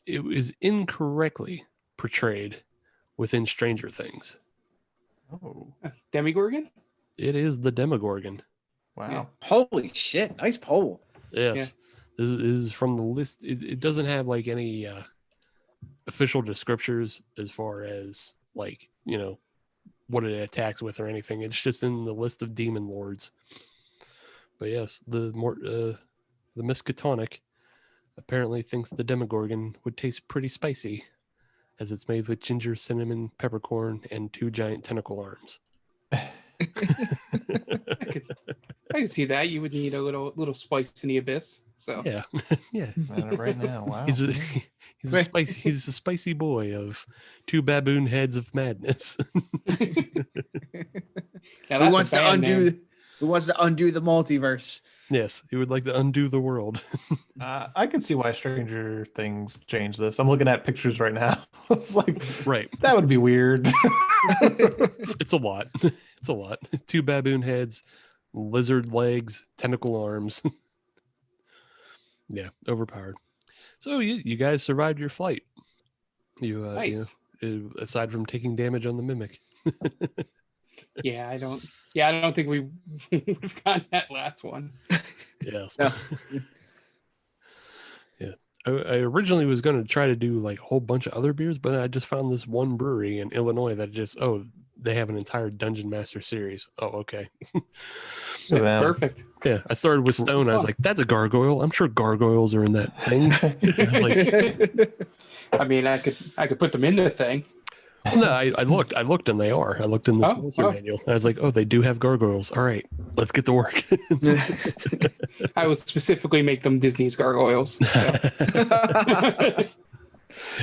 it was incorrectly portrayed within Stranger Things. Oh, Demogorgon? It is the Demogorgon. wow. Yeah. Holy shit! Nice poll. Yes. This is from the list. It doesn't have like any official descriptors as far as like, what it attacks with or anything. It's just in the list of demon lords. But yes, the Miskatonic apparently thinks the Demogorgon would taste pretty spicy, as it's made with ginger, cinnamon, peppercorn, and 2 giant tentacle arms. I can see that. You would need a little spice in the abyss. So Yeah, yeah. Right now, wow. He's a spicy boy of 2 baboon heads of madness. Now, Who that's wants a to band undo? name. Who wants to undo the multiverse? Yes, he would like to undo the world. I can see why Stranger Things changed this. I'm looking at pictures right now. I was like, Right. that would be weird. It's a lot. It's a lot. 2 baboon heads, lizard legs, tentacle arms. Yeah, overpowered. So you guys survived your flight. Nice. Aside from taking damage on the mimic. Yeah, I don't think we would have gotten that last one. Yes. No. Yeah. I originally was going to try to do like a whole bunch of other beers, but I just found this one brewery in Illinois that they have an entire Dungeon Master series. Oh, okay. Perfect. Yeah. I started with Stone. I was like, that's a gargoyle. I'm sure gargoyles are in that thing. Like, I mean, I could put them in the thing. no, I looked and they are. I looked in this monster manual. I was like, oh, they do have gargoyles. All right, let's get to work. I will specifically make them Disney's gargoyles. So.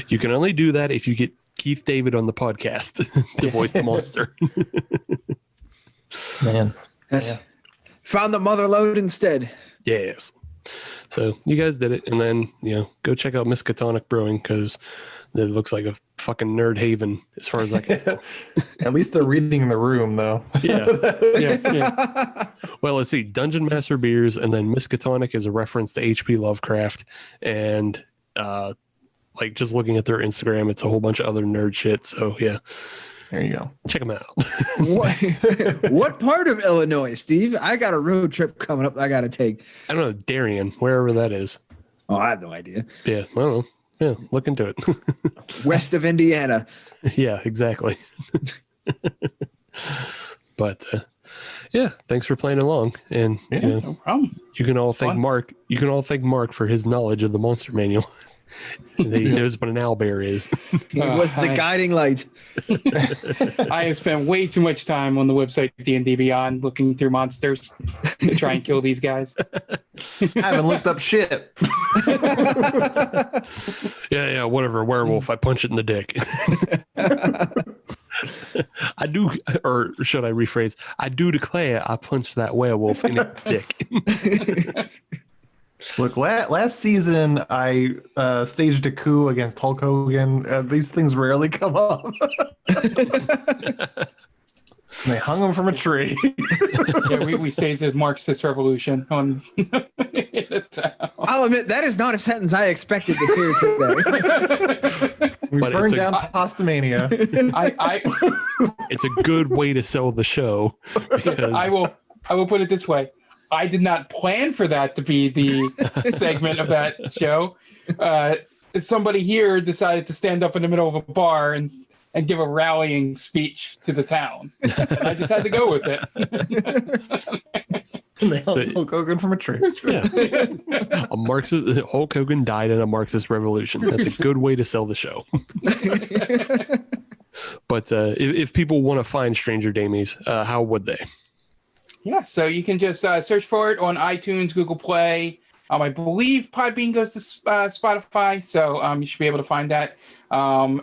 You can only do that if you get Keith David on the podcast to voice the monster. Man. Found the mother load instead. Yes. So you guys did it, and then go check out Miskatonic Brewing because it looks like a fucking nerd haven as far as I can tell. At least they're reading the room, though. Yeah. Yeah. Well, let's see. Dungeon Master beers, and then Miskatonic is a reference to H.P. Lovecraft, and like just looking at their Instagram, it's a whole bunch of other nerd shit. So yeah, There you go. check them out. What part of Illinois, Steve? I got a road trip coming up I got to take. I don't know, Darien, wherever that is. Oh, I have no idea. Yeah, I don't know. Yeah, look into it. West of Indiana. Yeah, exactly. But yeah, thanks for playing along, and No problem. you can all thank Fun. Mark. You can all thank Mark for his knowledge of the monster manual. He knows what an owlbear is. He was the guiding light. I have spent way too much time on the website D&D Beyond looking through monsters to try and kill these guys. I haven't looked up shit. Yeah, whatever. Werewolf. I punch it in the dick. I do, or should I rephrase? I do declare I punched that werewolf in its dick. Look, last season I staged a coup against Hulk Hogan. These things rarely come up. They hung him from a tree. Yeah, we staged a Marxist revolution on in the town. I'll admit, that is not a sentence I expected to hear today. We But burned it's a- down Postomania. It's a good way to sell the show. Because I will put it this way. I did not plan for that to be the segment of that show. Somebody here decided to stand up in the middle of a bar and give a rallying speech to the town. And I just had to go with it. They hung Hulk Hogan from a tree. Yeah. A Marxist Hulk Hogan died in a Marxist revolution. That's a good way to sell the show. But if people want to find Stranger Damies, how would they? Yeah, so you can just search for it on iTunes, Google Play. I believe Podbean goes to Spotify, so you should be able to find that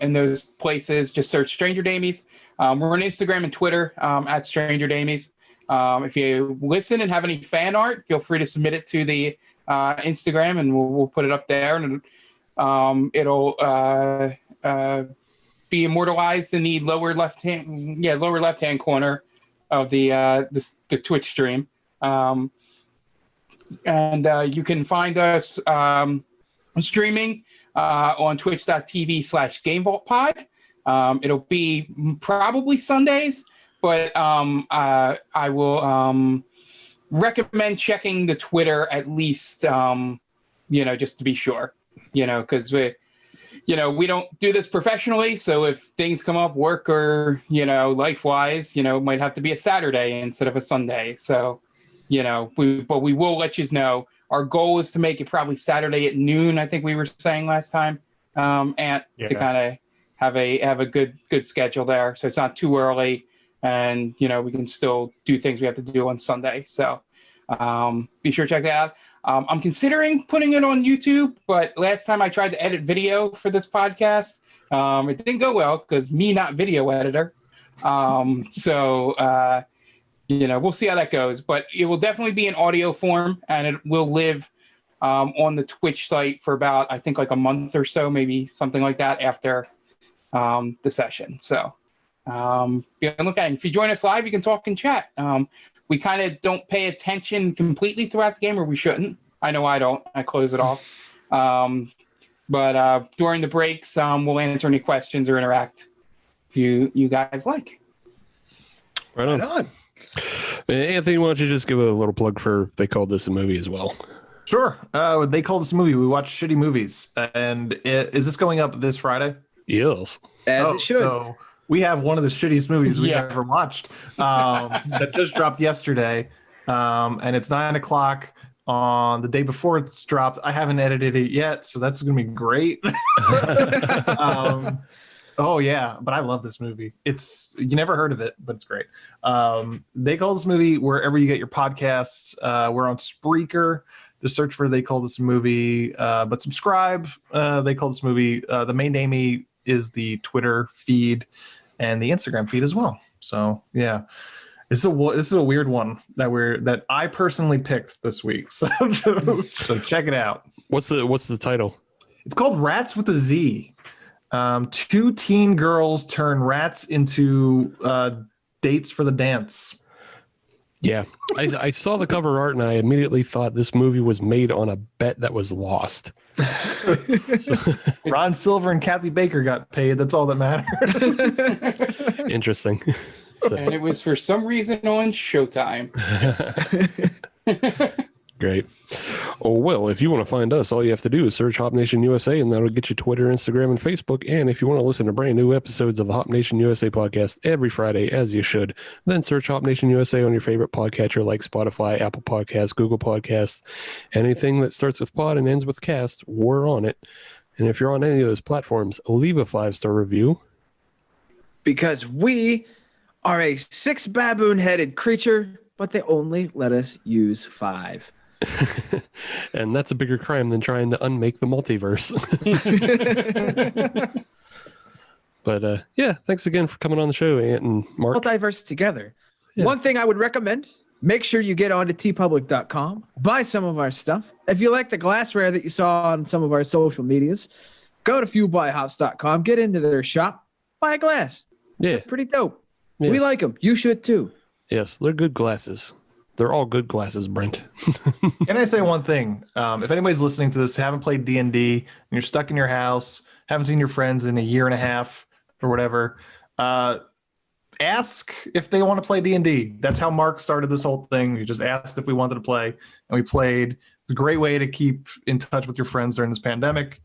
in those places. Just search Stranger Damies. We're on Instagram and Twitter at Stranger Damies. If you listen and have any fan art, feel free to submit it to the Instagram, and we'll put it up there, and it'll be immortalized in the lower left hand corner of the Twitch stream. And you can find us streaming on twitch.tv/GameVaultPod. It'll be probably Sundays, but I will recommend checking the Twitter at least, just to be sure, because we don't do this professionally. So if things come up work or, life-wise, it might have to be a Saturday instead of a Sunday. So, we will let you know. Our goal is to make it probably Saturday at noon, I think we were saying last time, to kind of have a good schedule there. So it's not too early, and, we can still do things we have to do on Sunday. So Be sure to check that out. I'm considering putting it on YouTube, but last time I tried to edit video for this podcast, it didn't go well because me not video editor. So we'll see how that goes. But it will definitely be in audio form, and it will live on the Twitch site for about, I think, like a month or so, maybe something like that after the session. So be on the lookout. If you join us live, you can talk and chat. We kind of don't pay attention completely throughout the game, or we shouldn't. I know I don't. I close it off. But during the breaks, we'll answer any questions or interact if you guys like. Right on. Anthony, why don't you just give a little plug for They Called This a Movie as well? Sure. They Called This a Movie. We watch shitty movies. And is this going up this Friday? Yes. As it should. So we have one of the shittiest movies we've ever watched that just dropped yesterday. And it's 9:00 on the day before it's dropped. I haven't edited it yet, so that's going to be great. Oh yeah, but I love this movie. You never heard of it, but it's great. They Call This Movie wherever you get your podcasts. We're on Spreaker. Just search for They Call This Movie, but subscribe. They Call This Movie. The Main Damie is the Twitter feed and the Instagram feed as well. So yeah, this is a weird one that I personally picked this week. So check it out. What's the title? It's called Rats with a Z. Two teen girls turn rats into dates for the dance. Yeah, I saw the cover art and I immediately thought this movie was made on a bet that was lost. Ron Silver and Kathy Baker got paid. That's all that matters. Interesting. And it was for some reason on Showtime. Great. Oh, well, if you want to find us, all you have to do is search Hop Nation USA, and that'll get you Twitter, Instagram, and Facebook. And if you want to listen to brand new episodes of the Hop Nation USA podcast every Friday, as you should, then search Hop Nation USA on your favorite podcatcher like Spotify, Apple Podcasts, Google Podcasts, anything that starts with pod and ends with cast, we're on it. And if you're on any of those platforms, leave a 5-star review. Because we are a 6 baboon-headed creature, but they only let us use 5. And that's a bigger crime than trying to unmake the multiverse. But yeah, thanks again for coming on the show, Ant and Mark. Multiverse together. Yeah. One thing I would recommend, make sure you get onto tpublic.com, buy some of our stuff. If you like the glassware that you saw on some of our social medias, go to fuelbyhops.com, get into their shop, buy a glass. Yeah. They're pretty dope. Yes. We like them. You should too. Yes, they're good glasses. They're all good glasses, Brent. Can I say one thing? If anybody's listening to this, haven't played D&D, and you're stuck in your house, haven't seen your friends in a year and a half or whatever, ask if they want to play D&D. That's how Mark started this whole thing. He just asked if we wanted to play, and we played. It's a great way to keep in touch with your friends during this pandemic,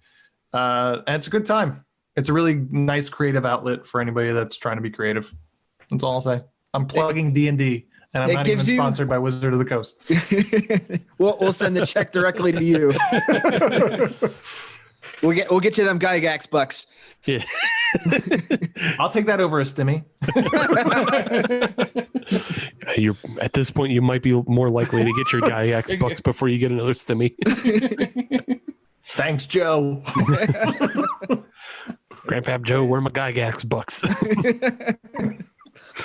and it's a good time. It's a really nice creative outlet for anybody that's trying to be creative. That's all I'll say. I'm plugging D&D. And I'm not even sponsored by Wizard of the Coast. We'll send the check directly to you. We'll get you them Gygax bucks. Yeah. I'll take that over a stimmy. You're at this point, you might be more likely to get your Gygax bucks before you get another stimmy. Thanks, Joe. Grandpa Joe, where are my Gygax bucks?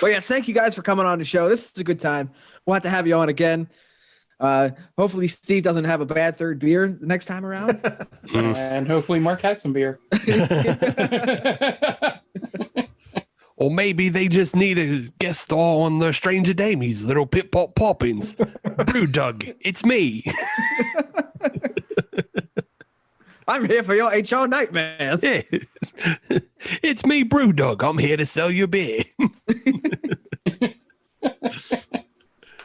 Well, yes, thank you guys for coming on the show. This is a good time. We'll have to have you on again. Hopefully Steve doesn't have a bad third beer the next time around. And hopefully Mark has some beer. Or maybe they just need a guest star on the Stranger Damies, little Pip Pop Poppins. Brew Dog, it's me. I'm here for your HR nightmares. Yeah. It's me, Brew Dog. I'm here to sell you beer.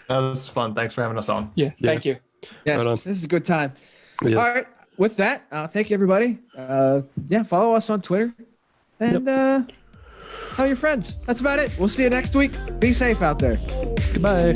That was fun. Thanks for having us on. Yeah, thank you. Yes, Right on. this is a good time. Yes. All right, with that, thank you, everybody. Follow us on Twitter. And tell your friends. That's about it. We'll see you next week. Be safe out there. Goodbye.